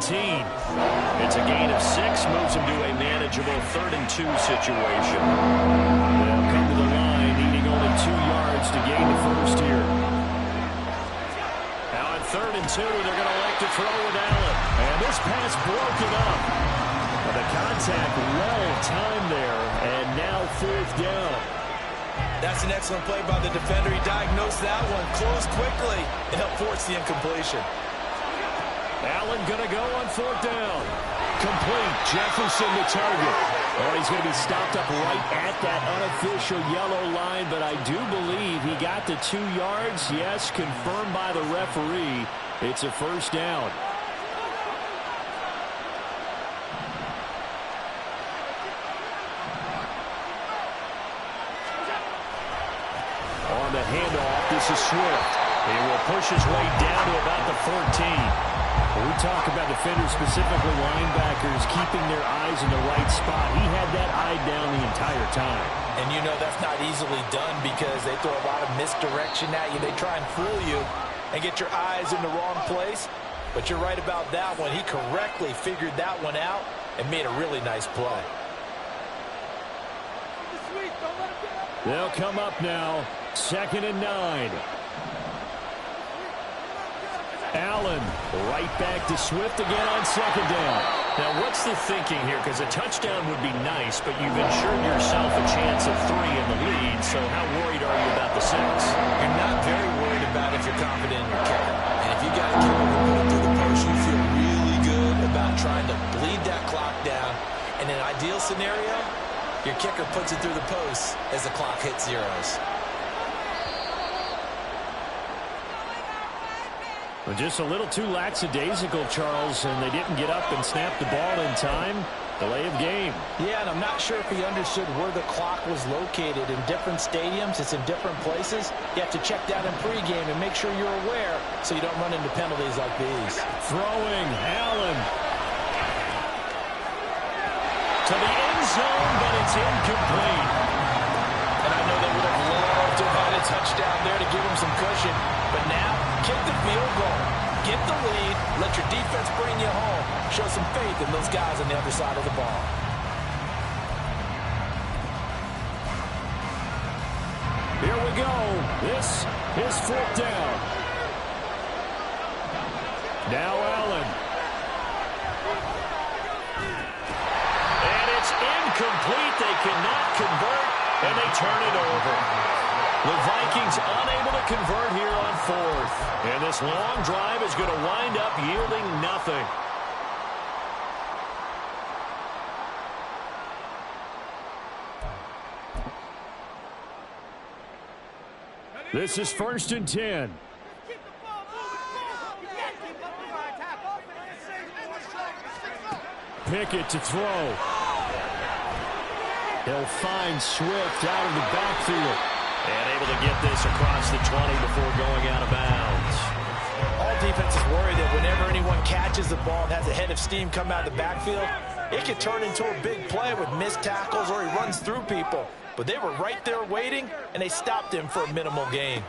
It's a gain of 6, moves him to a manageable 3rd and 2 situation. They'll come to the line, needing only 2 yards to gain the first here. Now on 3rd and 2, they're going to elect to throw with Allen. And this pass broken up. But the contact well timed there, and now 4th down. That's an excellent play by the defender. He diagnosed that one, closed quickly, and helped force the incompletion. Allen going to go on 4th down. Complete. Jefferson the target. Oh, he's going to be stopped up right at that unofficial yellow line, but I do believe he got the 2 yards. Yes, confirmed by the referee. It's a first down. On the handoff, this is Swift. He will push his way down to about the 14. We talk about defenders, specifically linebackers, keeping their eyes in the right spot. He had that eye down the entire time. And you know that's not easily done because they throw a lot of misdirection at you. They try and fool you and get your eyes in the wrong place. But you're right about that one. He correctly figured that one out and made a really nice play. They'll come up now. 2nd and 9. Allen right back to Swift again on 2nd down. Now, what's the thinking here? Because a touchdown would be nice, but you've ensured yourself a chance of 3 in the lead, so how worried are you about the 6? You're not very worried about if you're confident in your kicker. And if you got a kicker who put it through the post, you feel really good about trying to bleed that clock down. In an ideal scenario, your kicker puts it through the post as the clock hits zeros. Well, just a little too lackadaisical, Charles, and they didn't get up and snap the ball in time. Delay of game. Yeah, and I'm not sure if he understood where the clock was located. In different stadiums, it's in different places. You have to check that in pregame and make sure you're aware so you don't run into penalties like these. Throwing, Allen. To the end zone, but it's incomplete. And I know they would have loved to have had a touchdown there to give him some cushion. But now, kick the field goal. Get the lead. Let your defense bring you home. Show some faith in those guys on the other side of the ball. Here we go. This is 4th down. Now Allen. And it's incomplete. They cannot convert, and they turn it over. The Vikings unable to convert here on 4th. And this long drive is going to wind up yielding nothing. This is 1st and 10. Pickett to throw. He'll find Swift out of the backfield. And able to get this across the 20 before going out of bounds. All defenses worry that whenever anyone catches the ball and has a head of steam come out of the backfield, it could turn into a big play with missed tackles or he runs through people. But they were right there waiting, and they stopped him for a minimal gain.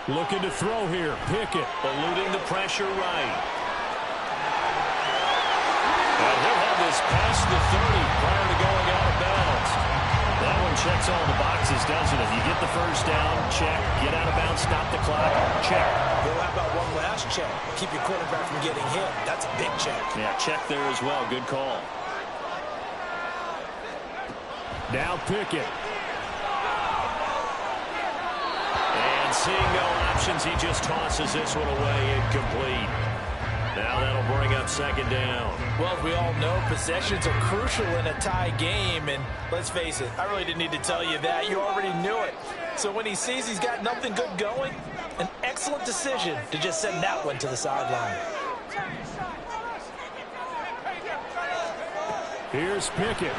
Looking to throw here. Pickett eluding the pressure right. And he'll have this past the 30 prior to going out of bounds. That one checks all the boxes, doesn't it? You get the first down, check. Get out of bounds, stop the clock, check. Well, how about one last check? Keep your quarterback from getting hit. That's a big check. Yeah, check there as well. Good call. Now Pickett. seeing no options, he just tosses this one away incomplete. Now that'll bring up second down. Well, as we all know, possessions are crucial in a tie game. And let's face it, I really didn't need to tell you that. You already knew it. So when he sees he's got nothing good going, an excellent decision to just send that one to the sideline. Here's Pickett.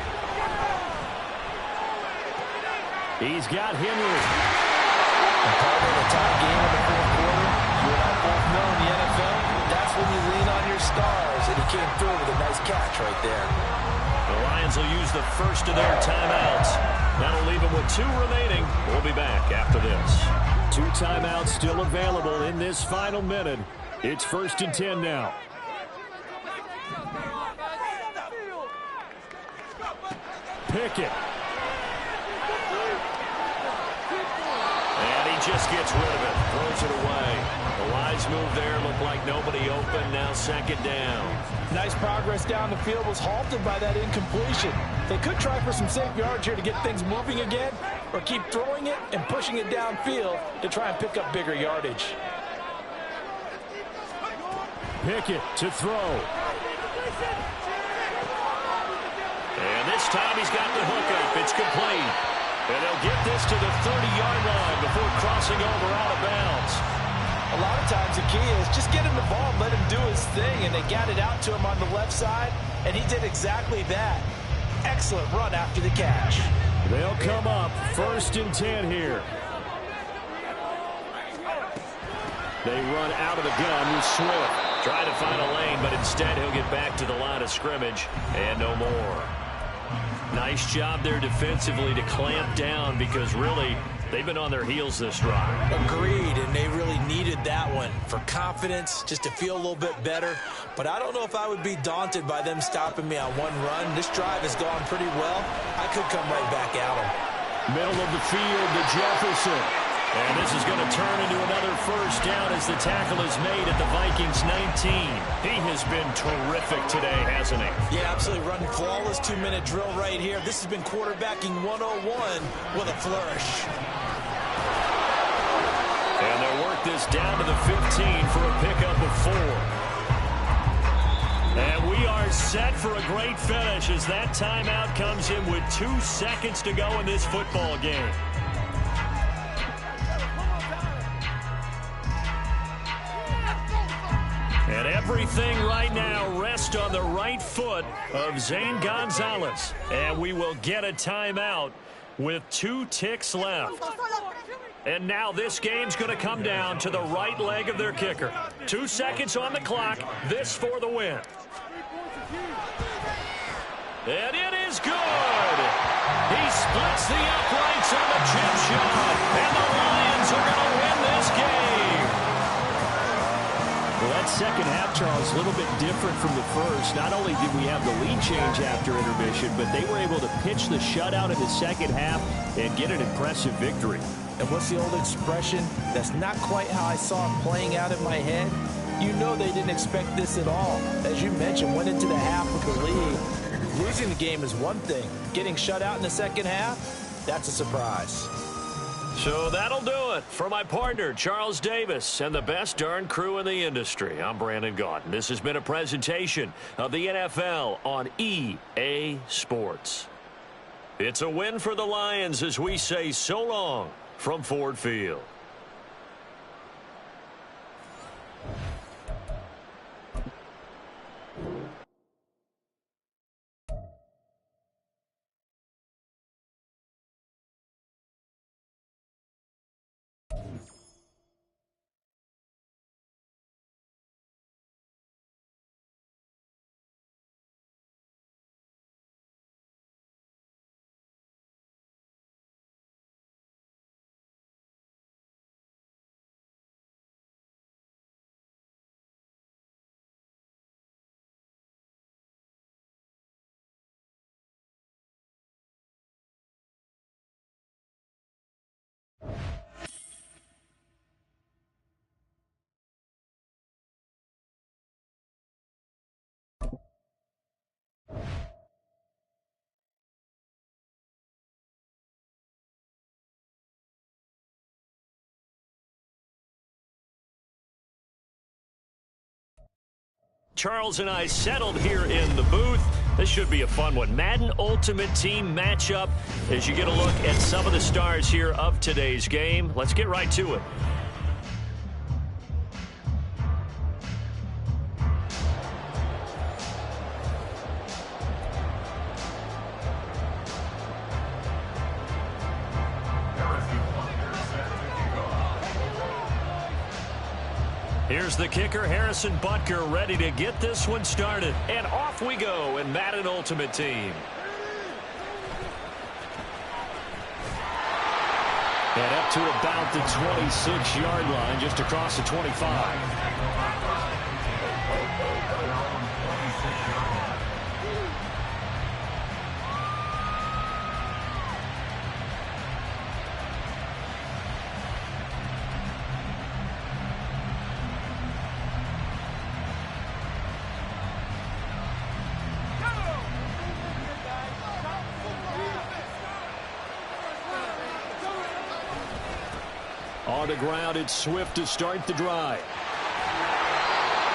He's got Henry. And part of the tie game in the fourth quarter, you and I both know in the NFL, that's when you lean on your stars, and he came through with a nice catch right there. The Lions will use the first of their timeouts. That'll leave them with 2 remaining. We'll be back after this. 2 timeouts still available in this final minute. It's 1st and 10 now. Pickett. And he just gets rid of it. Throws it away. The wise move there. Looked like nobody open. Now second down. Nice progress down the field was halted by that incompletion. They could try for some safe yards here to get things moving again, or keep throwing it and pushing it downfield to try and pick up bigger yardage. Pickett to throw. And this time he's got the hook up. It's complete. And they'll get this to the 30-yard line before crossing over out of bounds. A lot of times the key is just get him the ball and let him do his thing, and they got it out to him on the left side, and he did exactly that. Excellent run after the catch. They'll come up 1st and 10 here. They run out of the gun with Swift. Trying to find a lane, but instead he'll get back to the line of scrimmage and no more. Nice job there defensively to clamp down, because really they've been on their heels this drive. Agreed, and they really needed that one for confidence, just to feel a little bit better. But I don't know if I would be daunted by them stopping me on one run. This drive has gone pretty well. I could come right back at them. Middle of the field to Jefferson. And this is going to turn into another first down as the tackle is made at the Vikings 19. He has been terrific today, hasn't he? Yeah, absolutely. Running flawless 2-minute drill right here. This has been quarterbacking 101 with a flourish. And they'll work this down to the 15 for a pickup of 4. And we are set for a great finish as that timeout comes in with 2 seconds to go in this football game. And everything right now rests on the right foot of Zane Gonzalez. And we will get a timeout with 2 ticks left. And now this game's going to come down to the right leg of their kicker. 2 seconds on the clock. This for the win. And it is good. He splits the uprights on the chip shot. And the Lions are going to win this game. Well, that second half, Charles, a little bit different from the first. Not only did we have the lead change after intermission, but they were able to pitch the shutout in the second half and get an impressive victory. And what's the old expression? That's not quite how I saw it playing out in my head. You know they didn't expect this at all. As you mentioned, went into the half with the lead. Losing the game is one thing. Getting shut out in the second half, that's a surprise. So that'll do it for my partner, Charles Davis, and the best darn crew in the industry. I'm Brandon Gaudin. This has been a presentation of the NFL on EA Sports. It's a win for the Lions as we say so long from Ford Field. Charles and I settled here in the booth. This should be a fun one. Madden Ultimate Team matchup as you get a look at some of the stars here of today's game. Let's get right to it. Here's the kicker, Harrison Butker, ready to get this one started. And off we go in Madden Ultimate Team. And up to about the 26-yard line, just across the 25. On the ground, it's Swift to start the drive.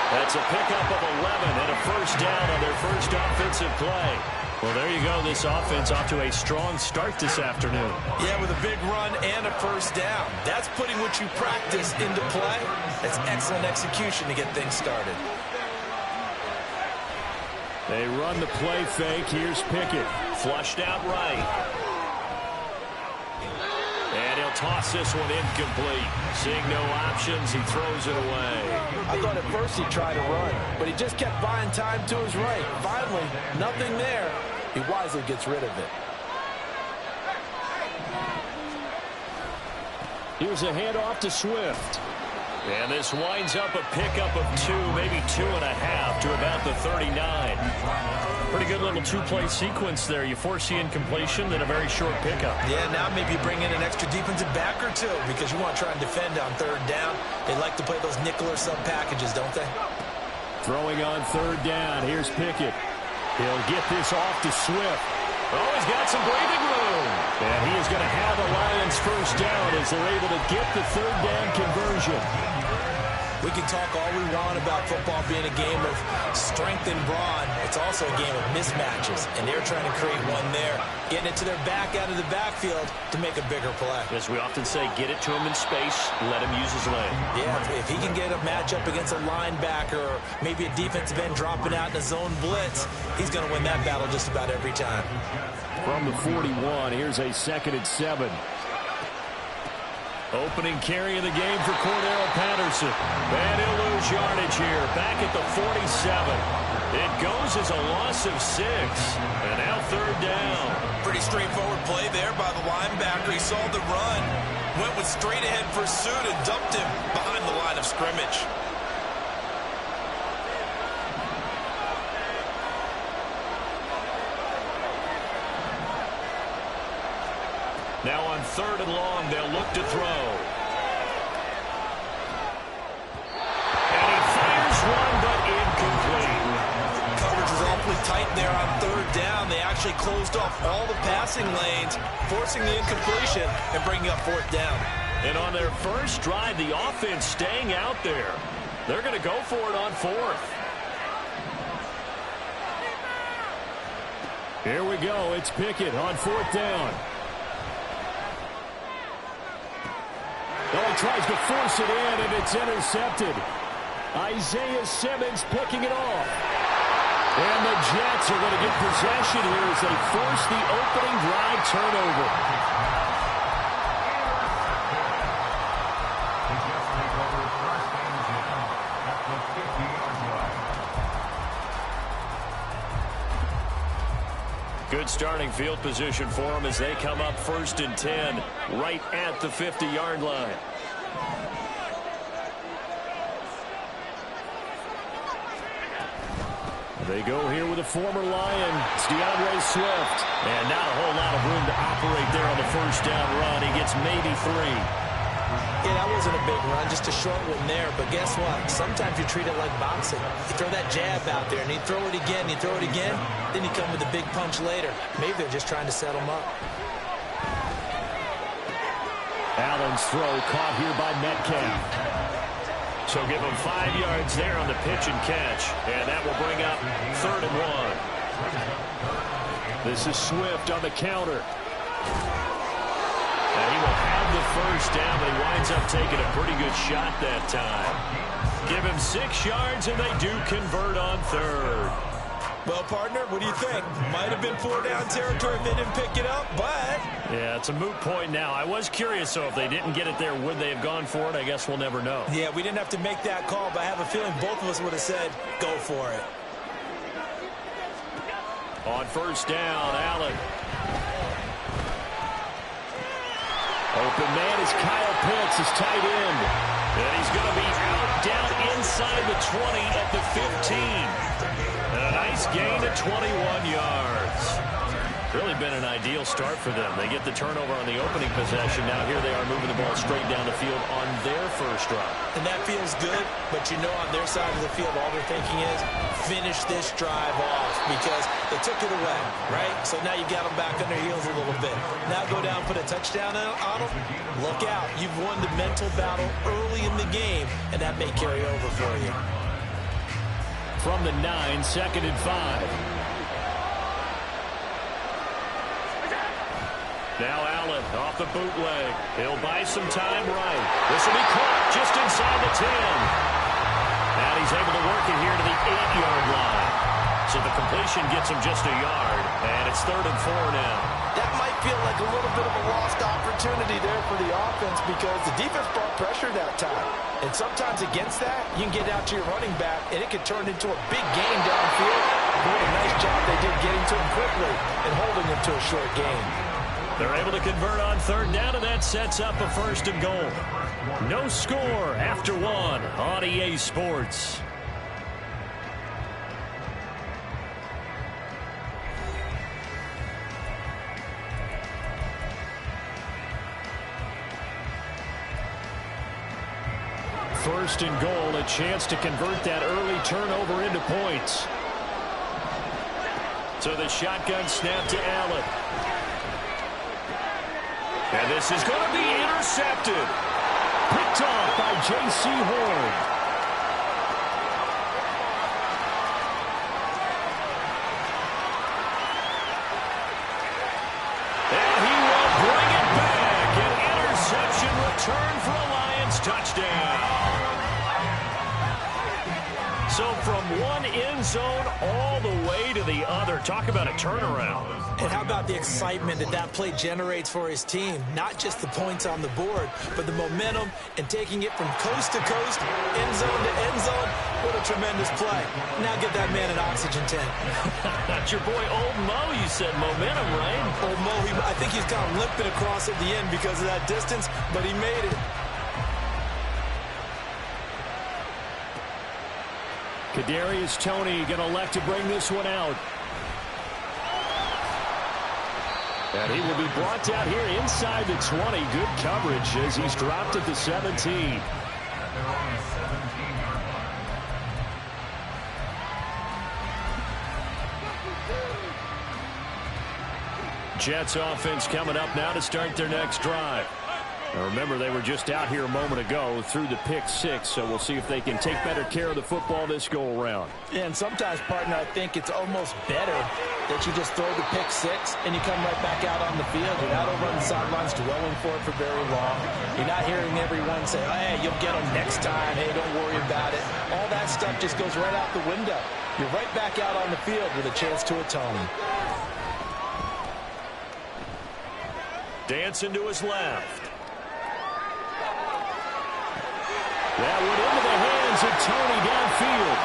That's a pickup of 11 and a first down on their first offensive play. Well, there you go. This offense off to a strong start this afternoon. Yeah, with a big run and a first down. That's putting what you practice into play. That's excellent execution to get things started. They run the play fake. Here's Pickett. Flushed out right. And he'll toss this one incomplete. Seeing no options, he throws it away. I thought at first he'd try to run, but he just kept buying time to his right. Finally, nothing there. He wisely gets rid of it. Here's a handoff to Swift. And this winds up a pickup of 2, maybe 2.5 to about the 39. Pretty good little two-play sequence there. You force the incompletion, then a very short pickup. Yeah, now maybe bring in an extra defensive back or two because you want to try and defend on third down. They like to play those nickel or sub packages, don't they? Throwing on third down. Here's Pickett. He'll get this off to Swift. Oh, he's got some breathing room. And he is going to have the Lions first down as they're able to get the third down conversion. We can talk all we want about football being a game of strength and brawn. It's also a game of mismatches, and they're trying to create one there, getting it to their back out of the backfield to make a bigger play. As we often say, get it to him in space, let him use his leg. Yeah, if he can get a matchup against a linebacker or maybe a defensive end dropping out in a zone blitz, he's going to win that battle just about every time. From the 41, here's a 2nd and 7. Opening carry of the game for Cordero Patterson. And he'll lose yardage here. Back at the 47. It goes as a loss of 6. And now third down. Pretty straightforward play there by the linebacker. He saw the run, went with straight ahead pursuit and dumped him behind the line of scrimmage. Now on 3rd and long, they'll look to throw. And he fires one, but incomplete. Coverage was awfully tight there on 3rd down. They actually closed off all the passing lanes, forcing the incompletion and bringing up 4th down. And on their first drive, the offense staying out there. They're going to go for it on 4th. Here we go. It's Pickett on 4th down. Well, he tries to force it in, and it's intercepted. Isaiah Simmons picking it off. And the Jets are going to get possession here as they force the opening drive turnover. Good starting field position for them as they come up 1st and 10 right at the 50-yard line. They go here with a former Lion. It's DeAndre Swift. And not a whole lot of room to operate there on the first down run. He gets maybe 3. Yeah, that wasn't a big run, just a short one there. But guess what? Sometimes you treat it like boxing. You throw that jab out there, and you throw it again, you throw it again, then you come with a big punch later. Maybe they're just trying to set him up. Allen's throw caught here by Metcalf. So give them 5 yards there on the pitch and catch. And that will bring up 3rd and 1. This is Swift on the counter. And he will have the first down. He winds up taking a pretty good shot that time. Give him 6 yards, and they do convert on 3rd. Well, partner, what do you think? Might have been 4-down territory if they didn't pick it up, but... Yeah, it's a moot point now. I was curious, so if they didn't get it there, would they have gone for it? I guess we'll never know. Yeah, we didn't have to make that call, but I have a feeling both of us would have said, go for it. On 1st down, Allen. Open man is Kyle Pitts, his tight end. And he's going to be out down inside the 20 at the 15. And a nice gain of 21 yards. Really been an ideal start for them. They get the turnover on the opening possession. Now here they are moving the ball straight down the field on their first drive. And that feels good, but you know on their side of the field, all they're thinking is finish this drive off because they took it away, right? So now you got them back on their heels a little bit. Now go down, put a touchdown on them. Look out. You've won the mental battle early in the game, and that may carry over for you. From the 9, 2nd and 5. Now Allen off the bootleg. He'll buy some time right. This will be caught just inside the 10. And he's able to work it here to the 8-yard line. So the completion gets him just a yard. And it's 3rd and 4 now. That might feel like a little bit of a lost opportunity there for the offense because the defense brought pressure that time. And sometimes against that, you can get out to your running back, and it can turn into a big gain downfield. What a nice job they did getting to him quickly and holding him to a short gain. They're able to convert on 3rd down, and that sets up a 1st and goal. No score after 1 on EA Sports. First and goal, a chance to convert that early turnover into points. So the shotgun snap to Allen. And this is going to be intercepted. Picked off by J.C. Horn. And he will bring it back. An interception return for a Lions touchdown. So from one end zone all the way to the other. Talk about a turnaround. And how about the excitement that that play generates for his team? Not just the points on the board, but the momentum and taking it from coast to coast, end zone to end zone. What a tremendous play. Now get that man an oxygen tank. That's your boy Old Mo. You said momentum, right? Old Mo, I think he's kind of limping across at the end because of that distance, but he made it. Kadarius Toney going to elect to bring this one out. And he will be brought down here inside the 20. Good coverage as he's dropped at the 17. Jets offense coming up now to start their next drive. Now remember, they were just out here a moment ago through the pick 6, so we'll see if they can take better care of the football this go-around. Yeah, and sometimes, partner, I think it's almost better that you just throw the pick 6 and you come right back out on the field. You're not over on the sidelines dwelling for it for very long. You're not hearing everyone say, oh, hey, you'll get them next time. Hey, don't worry about it. All that stuff just goes right out the window. You're right back out on the field with a chance to atone. Dancing to his left. That went into the hands of Toney downfield.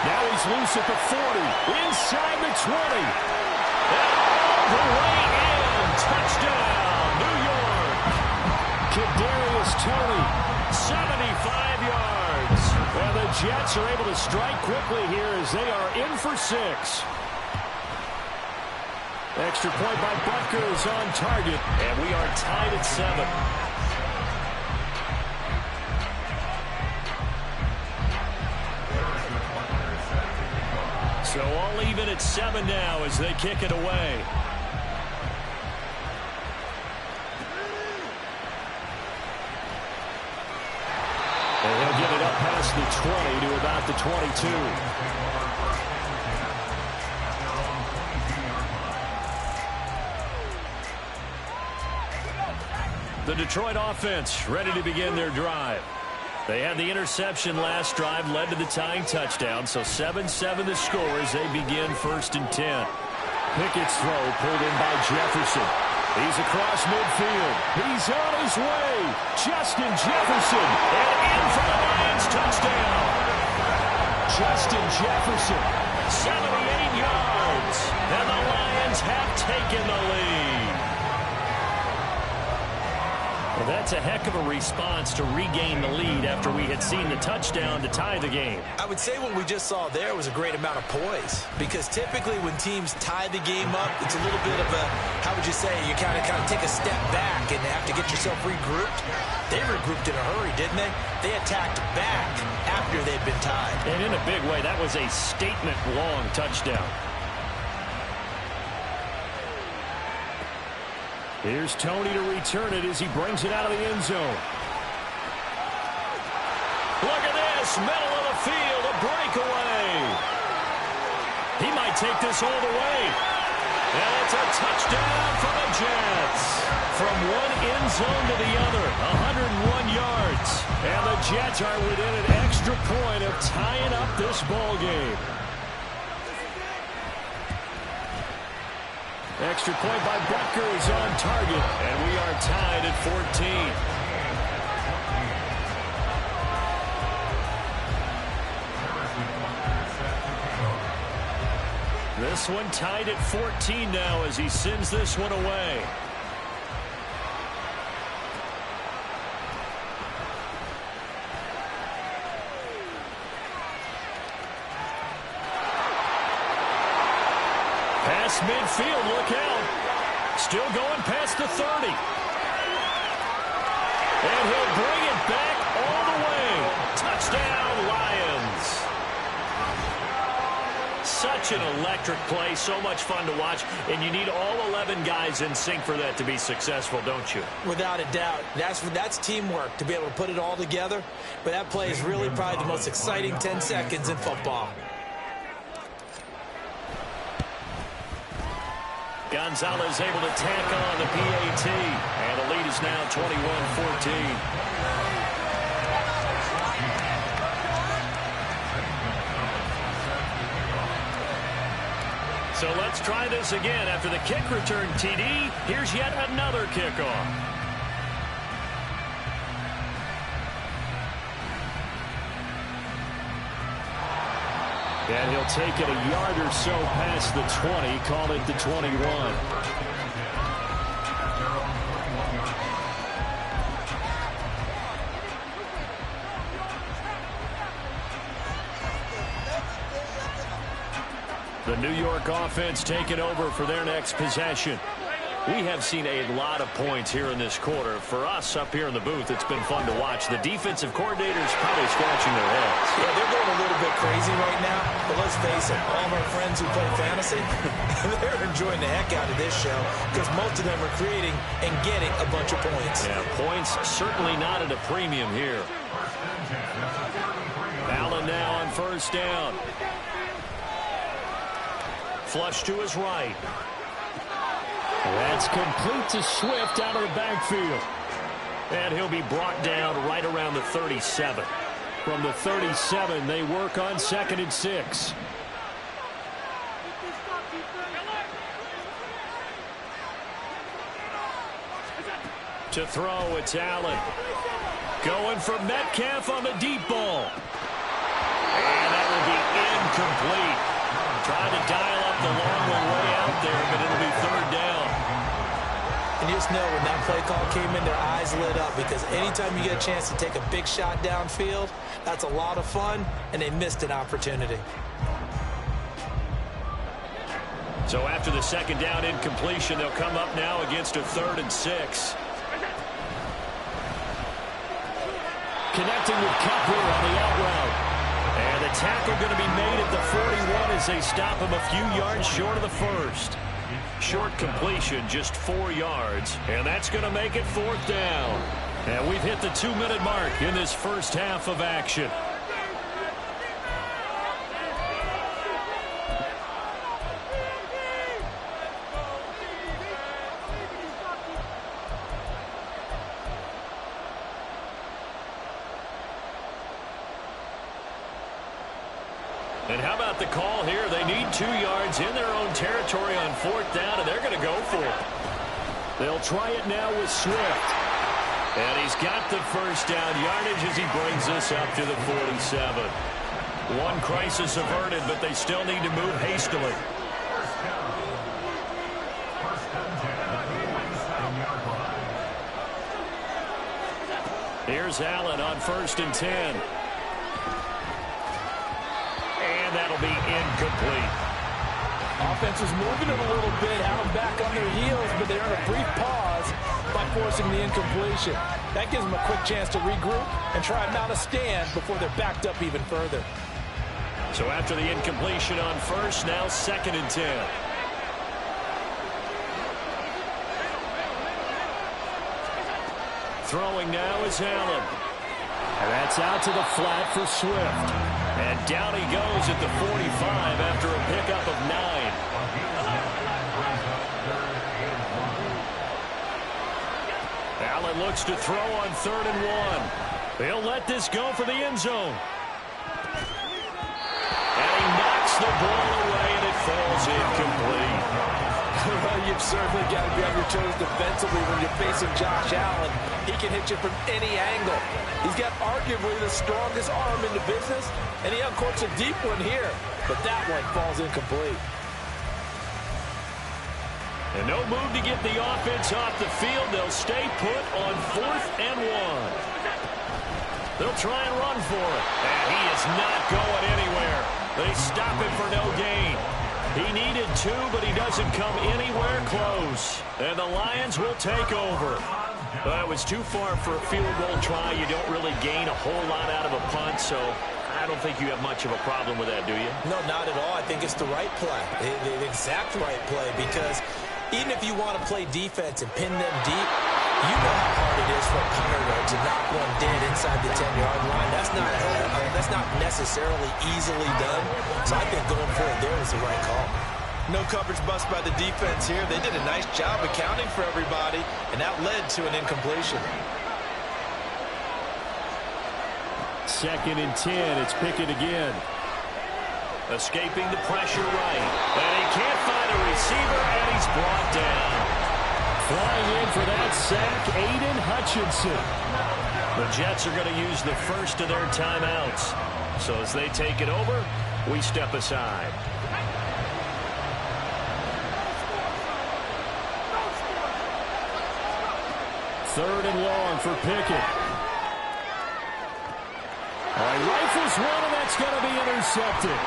Now he's loose at the 40, inside the 20. And all the way in. Touchdown, New York. Kadarius Toney, 75 yards. And the Jets are able to strike quickly here as they are in for 6. Extra point by Butker is on target, and we are tied at 7. So all even at 7 now as they kick it away. And he'll get it up past the 20 to about the 22. The Detroit offense ready to begin their drive. They had the interception last drive, led to the tying touchdown, so 7-7 the score as they begin 1st and 10. Pickett's throw pulled in by Jefferson. He's across midfield. He's on his way. Justin Jefferson. And in for the Lions touchdown. Justin Jefferson, 78 yards. And the Lions have taken the lead. Well, that's a heck of a response to regain the lead after we had seen the touchdown to tie the game. I would say what we just saw there was a great amount of poise, because typically when teams tie the game up, it's a little bit of a, how would you say, you kind of take a step back and have to get yourself regrouped. They regrouped in a hurry, didn't they? They attacked back after they'd been tied. And in a big way, that was a statement-long touchdown. Here's Tony to return it as he brings it out of the end zone. Look at this, middle of the field, a breakaway. He might take this all the way. And it's a touchdown for the Jets. From one end zone to the other, 101 yards. And the Jets are within an extra point of tying up this ball game. Extra point by Butker is on target, and we are tied at 14. This one tied at 14 now as he sends this one away. Past midfield, look out. Still going past the 30. And he'll bring it back all the way. Touchdown, Lions. Such an electric play, so much fun to watch, and you need all 11 guys in sync for that to be successful, don't you? Without a doubt. That's teamwork, to be able to put it all together. But that play is really probably the most exciting 10 seconds in football. Gonzalez able to tack on the PAT, and the lead is now 21-14. So let's try this again. After the kick return TD, here's yet another kickoff. And he'll take it a yard or so past the 20, call it the 21. The New York offense taking over for their next possession. We have seen a lot of points here in this quarter. For us up here in the booth, it's been fun to watch. The defensive coordinators probably scratching their heads. Yeah, they're going a little bit crazy right now. But let's face it, all of our friends who play fantasy, they're enjoying the heck out of this show because most of them are creating and getting a bunch of points. Yeah, points certainly not at a premium here. Allen now on first down. Flush to his right. That's complete to Swift out of the backfield. And he'll be brought down right around the 37. From the 37, they work on 2nd and 6. To throw, it's Allen. Going for Metcalf on the deep ball. And that will be incomplete. Trying to dial up the long one way out there, but it'll be 3rd down. And you just know when that play call came in, their eyes lit up because anytime you get a chance to take a big shot downfield, that's a lot of fun, and they missed an opportunity. So after the 2nd down incompletion, they'll come up now against a 3rd and 6. Connecting with Kepler on the out route. And the tackle going to be made at the 41 as they stop him a few yards short of the 1st. Short completion, just 4 yards, and that's going to make it 4th down. And we've hit the 2-minute mark in this first half of action. And how about the call here? They need 2 yards in their own territory on 4th down, and they're going to go for it. They'll try it now with Swift. And he's got the first down yardage as he brings us up to the 47. One crisis averted, but they still need to move hastily. Here's Allen on 1st and 10. And that'll be incomplete. Offense was moving it a little bit, had them back on their heels, but they're in a brief pause by forcing the incompletion. That gives them a quick chance to regroup and try and mount a stand before they're backed up even further. So after the incompletion on 1st, now 2nd and 10. Throwing now is Allen. And that's out to the flat for Swift. And down he goes at the 45 after a pickup of 9. Allen looks to throw on 3rd and 1. He'll let this go for the end zone. And he knocks the ball away, and it falls incomplete. Well, you've certainly got to be on your toes defensively when you're facing Josh Allen. He can hit you from any angle. He's got arguably the strongest arm in the business, and he uncorks a deep one here. But that one falls incomplete. And no move to get the offense off the field. They'll stay put on 4th and 1. They'll try and run for it. And he is not going anywhere. They stop him for no gain. He needed 2, but he doesn't come anywhere close. And the Lions will take over. Well, it was too far for a field goal try. You don't really gain a whole lot out of a punt, so I don't think you have much of a problem with that, do you? No, not at all. I think it's the right play, the exact right play, because even if you want to play defense and pin them deep, you know how hard it is for a punter to knock one dead inside the 10-yard line. That's not necessarily easily done. So I think going for it there was the right call. No coverage bust by the defense here. They did a nice job accounting for everybody, and that led to an incompletion. 2nd and 10. It's Pickett again. Escaping the pressure right. And he can't find a receiver, and he's brought down. Flying in for that sack, Aiden Hutchinson. The Jets are going to use the first of their timeouts. So as they take it over, we step aside. Third and long for Pickett. All right, rifles one, and that's going to be intercepted.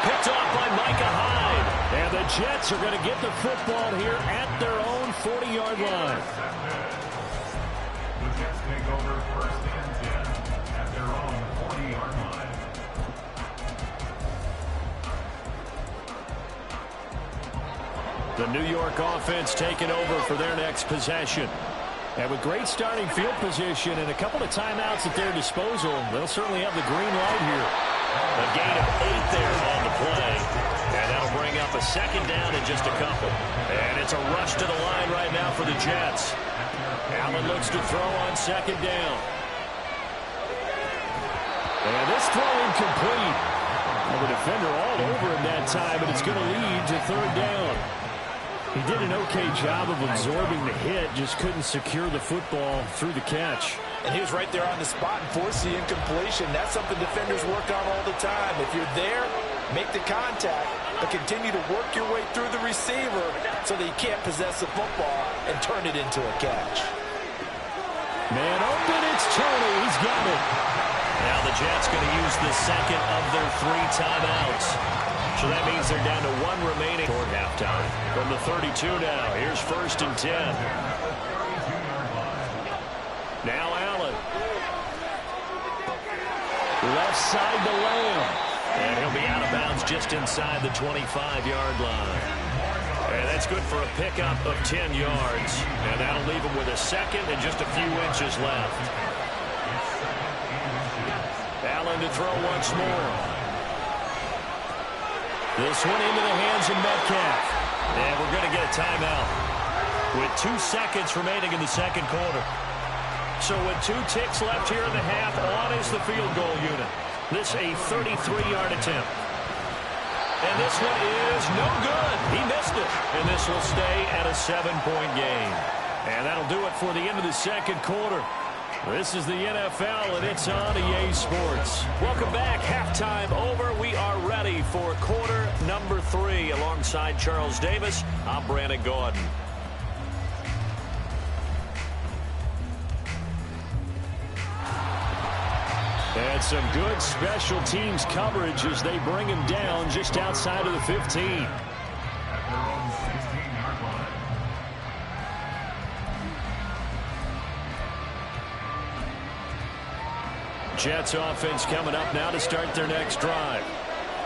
Picked off by Micah Hyde. And the Jets are going to get the football here at their own 40-yard line. The Jets take over 1st and 10 at their own 40-yard line. The New York offense taking over for their next possession. And with great starting field position and a couple of timeouts at their disposal, they'll certainly have the green light here. A gain of 8 there on the play. And that'll bring up a 2nd down in just a couple. And it's a rush to the line right now for the Jets. Allen looks to throw on 2nd down. And this throw incomplete. Well, the defender all over him that time, but it's going to lead to 3rd down. He did an okay job of absorbing the hit, just couldn't secure the football through the catch. And he was right there on the spot and forced the incompletion. That's something defenders work on all the time. If you're there, make the contact, but continue to work your way through the receiver so that you can't possess the football and turn it into a catch. Man open, it's Tony. He's got it. Now the Jets going to use the 2nd of their 3 timeouts. So that means they're down to 1 remaining toward halftime. From the 32 now, here's 1st and 10. Now Allen. Left side to Lamb. And he'll be out of bounds just inside the 25-yard line. And that's good for a pickup of 10 yards. And that'll leave him with a 2nd and just a few inches left. Allen to throw once more. This one into the hands of Metcalf. And we're going to get a timeout with 2 seconds remaining in the 2nd quarter. So with 2 ticks left here in the half, on is the field goal unit. This a 33-yard attempt. And this one is no good. He missed it. And this will stay at a 7-point game. And that'll do it for the end of the second quarter. This is the NFL, and it's on EA Sports. Welcome back. Halftime over. We are ready for quarter number 3. Alongside Charles Davis, I'm Brandon Gaudin. And some good special teams coverage as they bring him down just outside of the 15. At their own 16-yard line. Jets offense coming up now to start their next drive.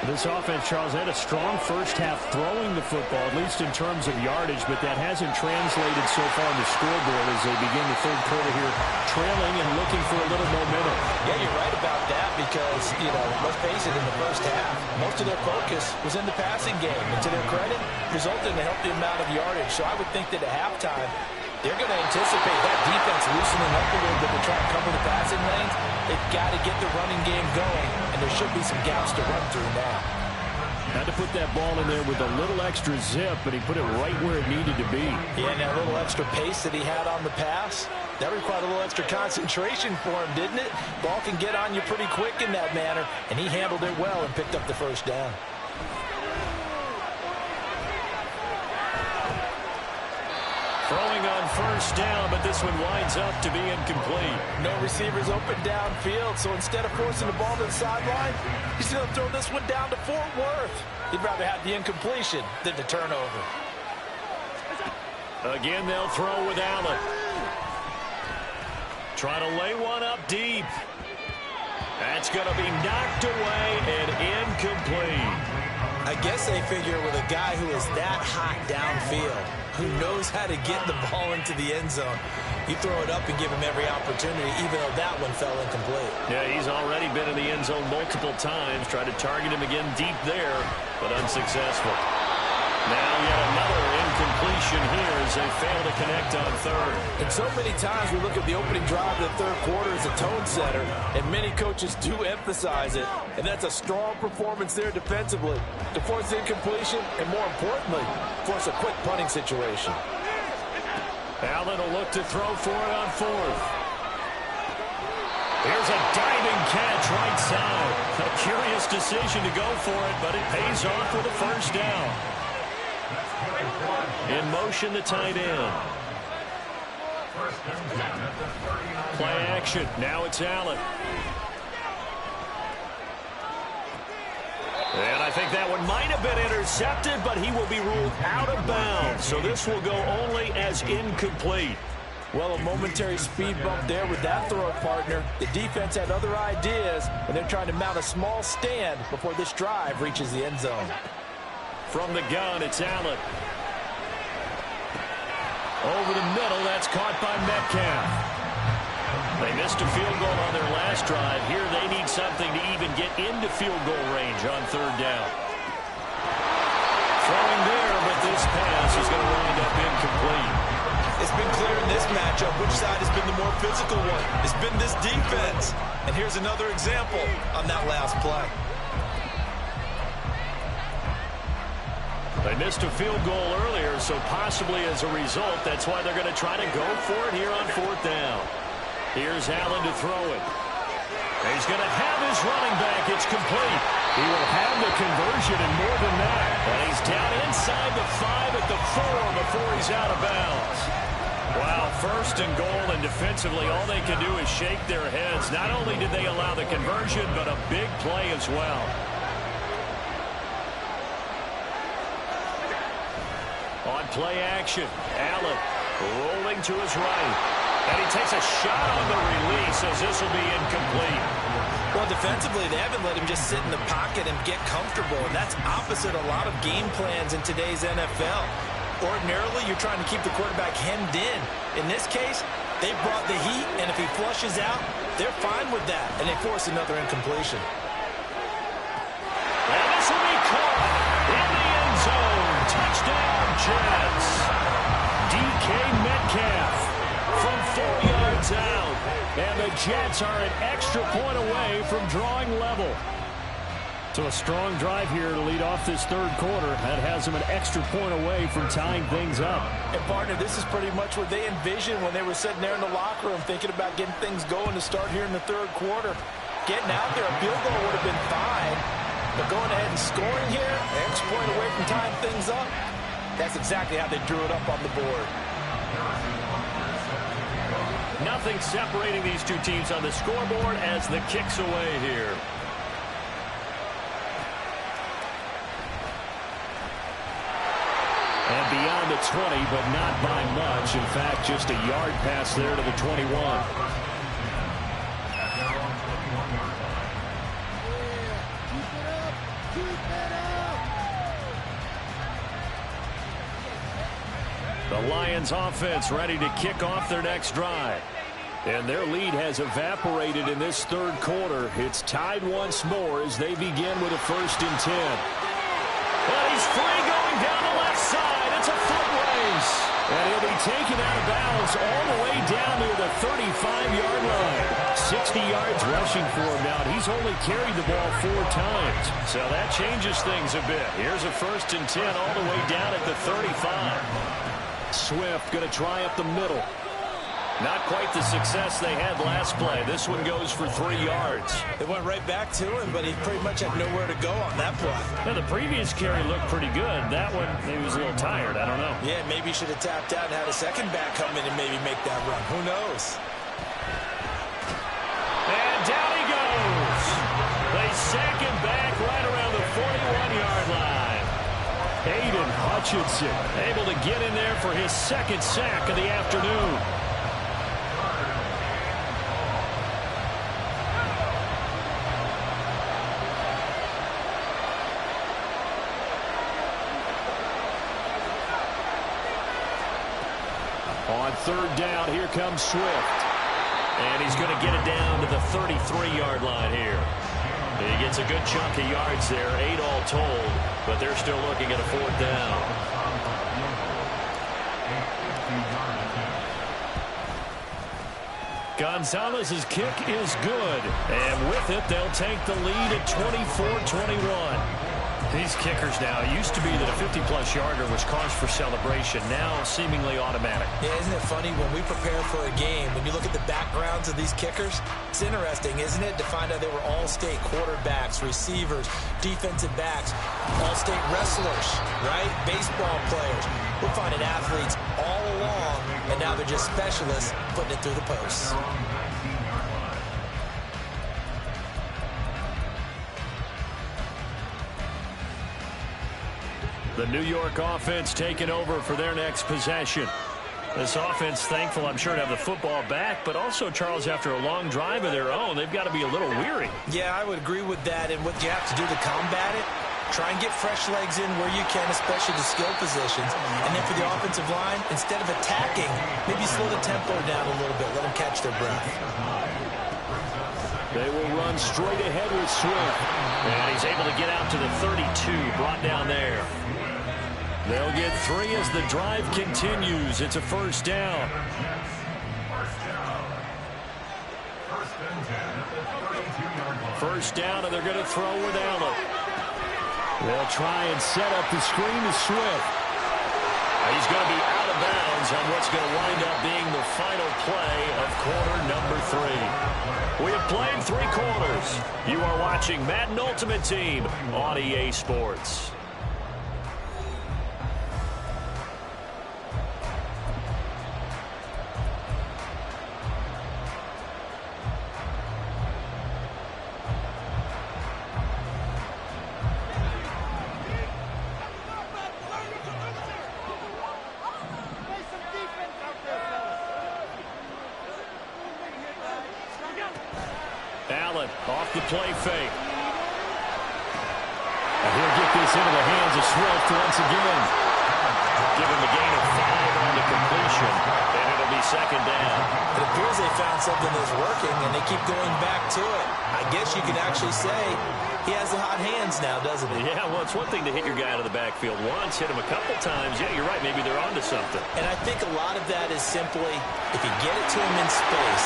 This offense, Charles, had a strong first half throwing the football, at least in terms of yardage, but that hasn't translated so far on the scoreboard as they begin the third quarter here, trailing and looking for a little momentum. Yeah, you're right about that because, let's face it, in the first half, most of their focus was in the passing game. And to their credit, resulted in a healthy amount of yardage. So I would think that at halftime, they're going to anticipate that defense loosening up a little bit to try and cover the passing lanes. They've got to get the running game going, and there should be some gaps to run through now. Had to put that ball in there with a little extra zip, but he put it right where it needed to be. Yeah, and that little extra pace that he had on the pass, that required a little extra concentration for him, didn't it? Ball can get on you pretty quick in that manner, and he handled it well and picked up the first down. Throwing on first down, but this one winds up to be incomplete. No receivers open downfield, so instead of forcing the ball to the sideline, he's going to throw this one down to Fort Worth. He'd rather have the incompletion than the turnover. Again, they'll throw with Allen. Trying to lay one up deep. That's going to be knocked away and incomplete. I guess they figure with a guy who is that hot downfield, who knows how to get the ball into the end zone, you throw it up and give him every opportunity, even though that one fell incomplete. Yeah, he's already been in the end zone multiple times. Tried to target him again deep there, but unsuccessful. Now yet another incompletion here as they fail to connect on third. And so many times we look at the opening drive of the third quarter as a tone setter, and many coaches do emphasize it. And that's a strong performance there defensively to force incompletion and, more importantly, force a quick punting situation. Allen will look to throw for it on fourth. Here's a diving catch right side. A curious decision to go for it, but it pays off with a first down. In motion, the tight end. Play action. Now it's Allen. And I think that one might have been intercepted, but he will be ruled out of bounds. So this will go only as incomplete. Well, a momentary speed bump there with that throw partner. The defense had other ideas, and they're trying to mount a small stand before this drive reaches the end zone. From the gun, it's Allen. Over the middle, that's caught by Metcalf. They missed a field goal on their last drive. Here they need something to even get into field goal range on third down. Throwing there, but this pass is going to wind up incomplete. It's been clear in this matchup which side has been the more physical one. It's been this defense. And here's another example on that last play. They missed a field goal earlier, so possibly as a result, that's why they're going to try to go for it here on fourth down. Here's Allen to throw it. He's going to have his running back. It's complete. He will have the conversion and more than that. And he's down inside the 5 at the 4 before he's out of bounds. Wow, first and goal, and defensively all they can do is shake their heads. Not only did they allow the conversion, but a big play as well. On play action, Allen rolling to his right. And he takes a shot on the release as this will be incomplete. Well, defensively, they haven't let him just sit in the pocket and get comfortable, and that's opposite a lot of game plans in today's NFL. Ordinarily, you're trying to keep the quarterback hemmed in. In this case, they brought the heat, and if he flushes out, they're fine with that, and they force another incompletion. And this will be caught in the end zone. Touchdown, Jets. DK Metcalf from 4 yards out. And the Jets are an extra point away from drawing level. So a strong drive here to lead off this third quarter. That has them an extra point away from tying things up. And, partner, this is pretty much what they envisioned when they were sitting there in the locker room thinking about getting things going to start here in the third quarter. Getting out there, a field goal would have been fine. But going ahead and scoring here, an extra point away from tying things up, that's exactly how they drew it up on the board. Nothing separating these two teams on the scoreboard as the kick's away here. And beyond the 20, but not by much. In fact, just a yard pass there to the 21. The Lions offense ready to kick off their next drive. And their lead has evaporated in this third quarter. It's tied once more as they begin with a 1st and 10. And he's free going down the left side. It's a foot race. And he'll be taken out of bounds all the way down near the 35-yard line. 60 yards rushing for him now. He's only carried the ball 4 times. So that changes things a bit. Here's a 1st and 10 all the way down at the 35. Swift going to try up the middle. Not quite the success they had last play. This one goes for 3 yards. They went right back to him, but he pretty much had nowhere to go on that play. Now, the previous carry looked pretty good. That one, maybe was a little tired. I don't know. Yeah, maybe he should have tapped out and had a second back come in and maybe make that run. Who knows? And down he goes. They sack him back right around the 41-yard line. Aiden Hutchinson able to get in there for his 2nd sack of the afternoon. On 3rd down, here comes Swift. And he's going to get it down to the 33-yard line here. He gets a good chunk of yards there, 8 all told, but they're still looking at a 4th down. Gonzalez's kick is good, and with it, they'll take the lead at 24-21. These kickers now, it used to be that a 50-plus yarder was cause for celebration, now seemingly automatic. Yeah, isn't it funny when we prepare for a game, when you look at the backgrounds of these kickers, it's interesting, isn't it, to find out they were all-state quarterbacks, receivers, defensive backs, all-state wrestlers, right? Baseball players. We're finding athletes all along, and now they're just specialists putting it through the posts. The New York offense taking over for their next possession. This offense thankful, I'm sure, to have the football back, but also, Charles, after a long drive of their own, they've got to be a little weary. Yeah, I would agree with that, and what you have to do to combat it, try and get fresh legs in where you can, especially the skill positions. And then for the offensive line, instead of attacking, maybe slow the tempo down a little bit, let them catch their breath. They will run straight ahead with Swift. And he's able to get out to the 32, brought down there. They'll get 3 as the drive continues. It's a 1st down. First down, and they're going to throw with Allen. They'll try and set up the screen to Swift. He's going to be out of bounds on what's going to wind up being the final play of quarter number 3. We have played 3 quarters. You are watching Madden Ultimate Team on EA Sports. Allen off the play fake. And he'll get this into the hands of Swift once again. Give him a gain of 5 on the completion, and it'll be 2nd down. It appears they they found something that's working, and they keep going back to it. I guess you can actually say he has the hot hands now, doesn't he? Yeah, well, it's one thing to hit your guy out of the backfield once, hit him a couple times. Yeah, you're right. Maybe they're onto something. And I think a lot of that is simply, if you get it to him in space,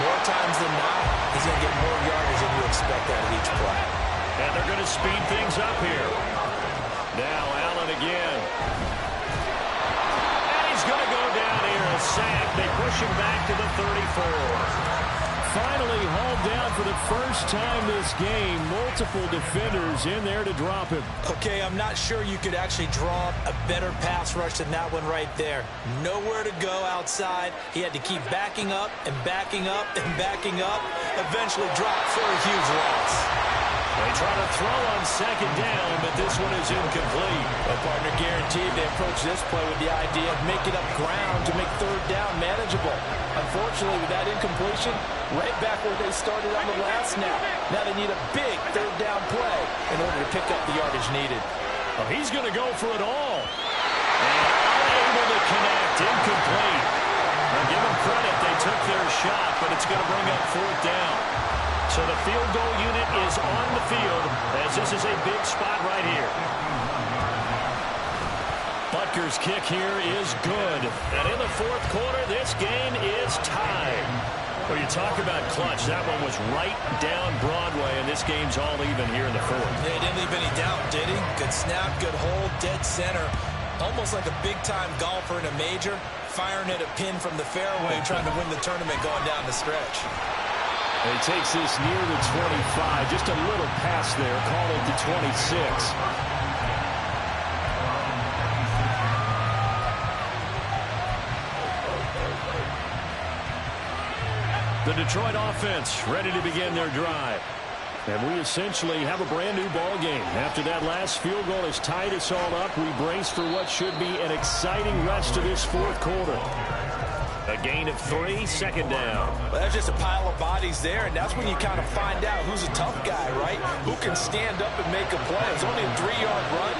more times than not, he's going to get more yardage than you expect out of each play. And they're going to speed things up here. Now Allen again. And he's going to go down here, a sack. They push him back to the 34. Finally hauled down for the first time this game. Multiple defenders in there to drop him. Okay, I'm not sure you could actually draw a better pass rush than that one right there. Nowhere to go outside. He had to keep backing up and backing up and backing up. Eventually dropped for a huge loss. They try to throw on second down, but this one is incomplete. A partner guaranteed they approach this play with the idea of making up ground to make third down manageable. Unfortunately, with that incompletion, right back where they started on the last snap. Now they need a big third down play in order to pick up the yardage needed. Oh, he's going to go for it all. And unable to connect, incomplete. Now give them credit, they took their shot, but it's going to bring up fourth down. So the field goal unit is on the field as this is a big spot right here. Butker's kick here is good. And in the fourth quarter, this game is tied. Well, you talk about clutch. That one was right down Broadway, and this game's all even here in the fourth. Yeah, he didn't leave any doubt, did he? Good snap, good hold, dead center. Almost like a big-time golfer in a major, firing at a pin from the fairway, trying to win the tournament going down the stretch. He takes this near the 25. Just a little pass there. Call it the 26. The Detroit offense ready to begin their drive. And we essentially have a brand new ball game. After that last field goal has tied us all up, we brace for what should be an exciting rest of this fourth quarter. A gain of 3, second down. Well, that's just a pile of bodies there, and that's when you kind of find out who's a tough guy, right? Who can stand up and make a play. It was only a 3-yard run,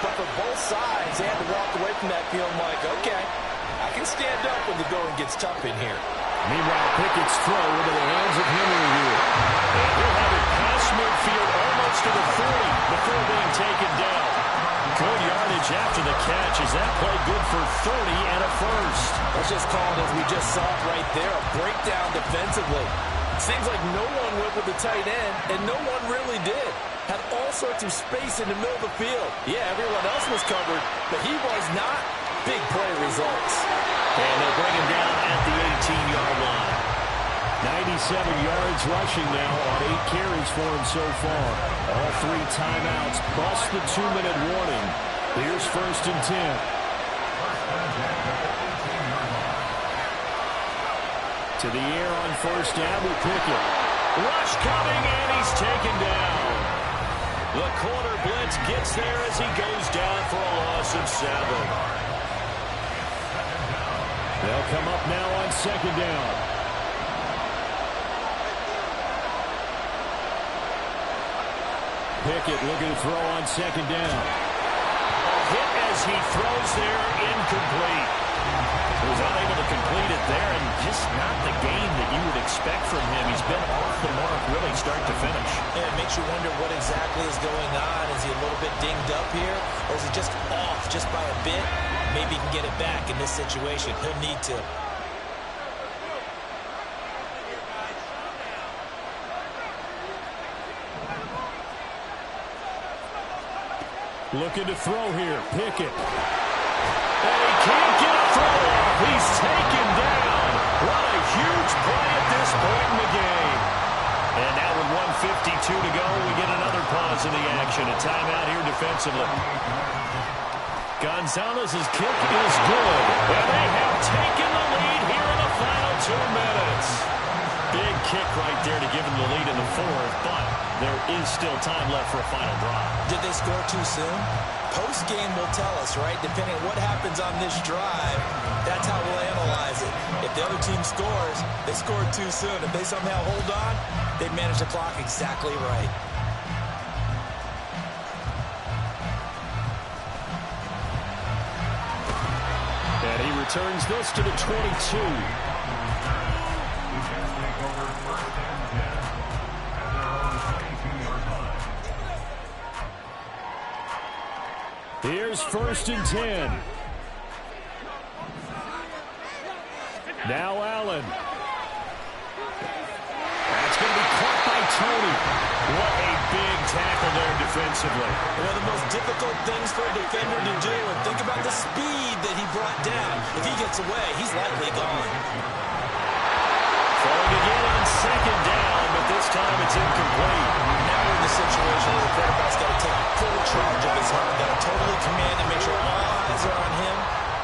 but for both sides, they had to walk away from that feeling like, okay, I can stand up when the going gets tough in here. Meanwhile, Pickett's throw into the hands of Henry here. And he'll have it past midfield almost to the 40 before being taken down. Good yardage after the catch. Is that play good for 30 and a first? Let's just call it as we just saw it right there, a breakdown defensively. Seems like no one went with the tight end, and no one really did. Had all sorts of space in the middle of the field. Yeah, everyone else was covered, but he was not. Big play results. And they'll bring him down at the 18-yard line. 97 yards rushing now on 8 carries for him so far. All 3 timeouts plus the 2-minute warning. Here's 1st and 10. To the air on first down with Pickett. Rush coming, and he's taken down. The corner blitz gets there as he goes down for a loss of 7. They'll come up now on second down. Pickett looking to throw on second down. A hit as he throws there, incomplete. He was unable to complete it there, and just not the game that you would expect from him. He's been off the mark really start to finish. Yeah, it makes you wonder what exactly is going on. Is he a little bit dinged up here, or is he just off just by a bit? Maybe he can get it back in this situation. He'll need to. Looking to throw here. Pickett. And he can't get a throw off. He's taken down. What a huge play at this point in the game. And now with 1:52 to go, we get another pause in the action. A timeout here defensively. Gonzalez's kick is good. And they have taken the lead here in the final 2 minutes. Big kick right there to give them the lead in the fourth, but there is still time left for a final drive. Did they score too soon? Post-game will tell us, right? Depending on what happens on this drive, that's how we'll analyze it. If the other team scores, they scored too soon. If they somehow hold on, they manage the clock exactly right. And he returns this to the 22. over 1st and 10 at their own 22-yard line. Here's 1st and 10. Now Allen. That's going to be caught by Tony. What a big tackle there defensively. One of the most difficult things for a defender to do, and think about the speed that he brought down. If he gets away, he's likely gone. Throwing again on 2nd down, but this time it's incomplete. Now we're in the situation where the quarterback's got to take full charge of his hunt. Got to totally command and make sure all eyes are on him.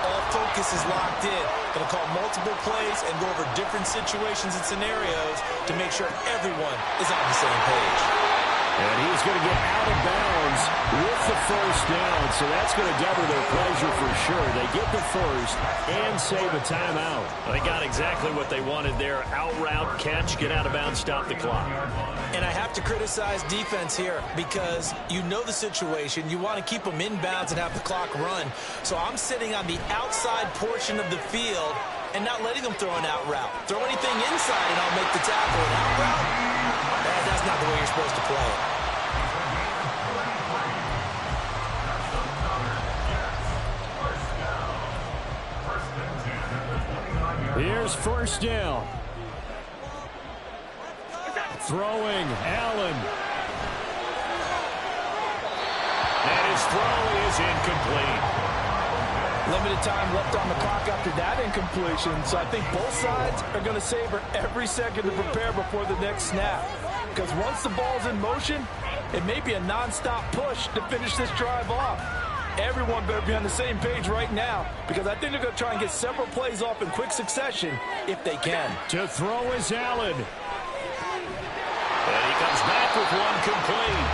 All focus is locked in. Going to call multiple plays and go over different situations and scenarios to make sure everyone is on the same page. And he's going to get out of bounds with the 1st down, so that's going to double their pleasure for sure. They get the 1st and save a timeout. They got exactly what they wanted there. Out route, catch, get out of bounds, stop the clock. And I have to criticize defense here because you know the situation. You want to keep them inbounds and have the clock run. So I'm sitting on the outside portion of the field and not letting them throw an out route. Throw anything inside and I'll make the tackle. An out route? That's not the way you're supposed to play it. Here's 1st down. Throwing, Allen. And his throw is incomplete. Limited time left on the clock after that incompletion, so I think both sides are going to savor every second to prepare before the next snap. Because once the ball's in motion, it may be a non-stop push to finish this drive off. Everyone better be on the same page right now because I think they're going to try and get several plays off in quick succession if they can. To throw is Allen. And he comes back with one complete.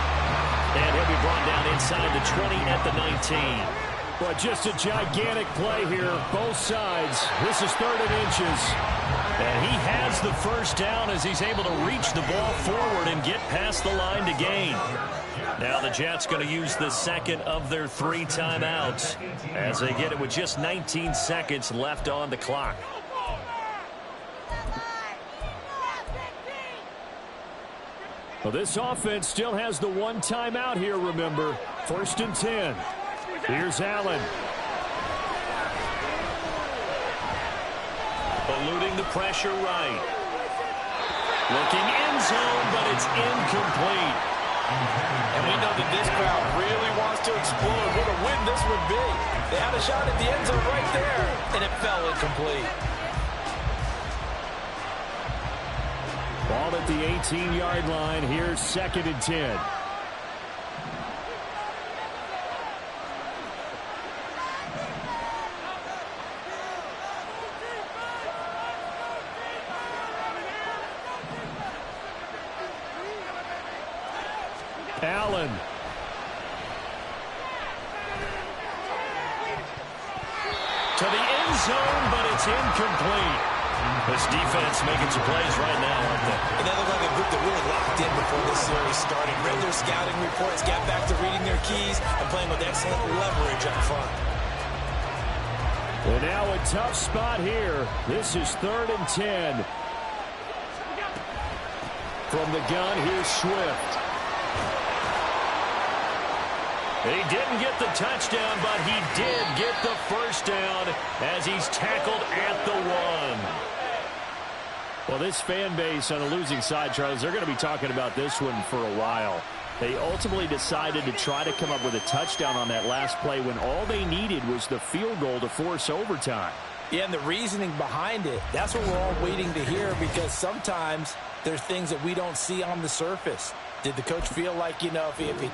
And he'll be brought down inside the 20 at the 19. But just a gigantic play here, both sides. This is 3rd and inches. And he has the 1st down as he's able to reach the ball forward and get past the line to gain. Now the Jets going to use the 2nd of their 3 timeouts as they get it with just 19 seconds left on the clock. Well, this offense still has the 1 timeout here, remember. 1st and 10. Here's Allen. Eluding the pressure right. Looking end zone, but it's incomplete. And we know that this crowd really wants to explode. What a win this would be. They had a shot at the end zone right there, and it fell incomplete. Ball at the 18-yard line. Here's 2nd and 10. Allen. To the end zone, but it's incomplete. This defense making some plays right now, aren't they? And they look like a group that really locked in before this series started. Read their scouting reports, got back to reading their keys, and playing with excellent leverage up front. Well, now a tough spot here. This is 3rd and 10. From the gun, here's Swift. He didn't get the touchdown, but he did get the 1st down as he's tackled at the 1. Well, this fan base on the losing side, Charles, they're going to be talking about this one for a while. They ultimately decided to try to come up with a touchdown on that last play when all they needed was the field goal to force overtime. Yeah, and the reasoning behind it, that's what we're all waiting to hear because sometimes there's things that we don't see on the surface. Did the coach feel like, you know, if he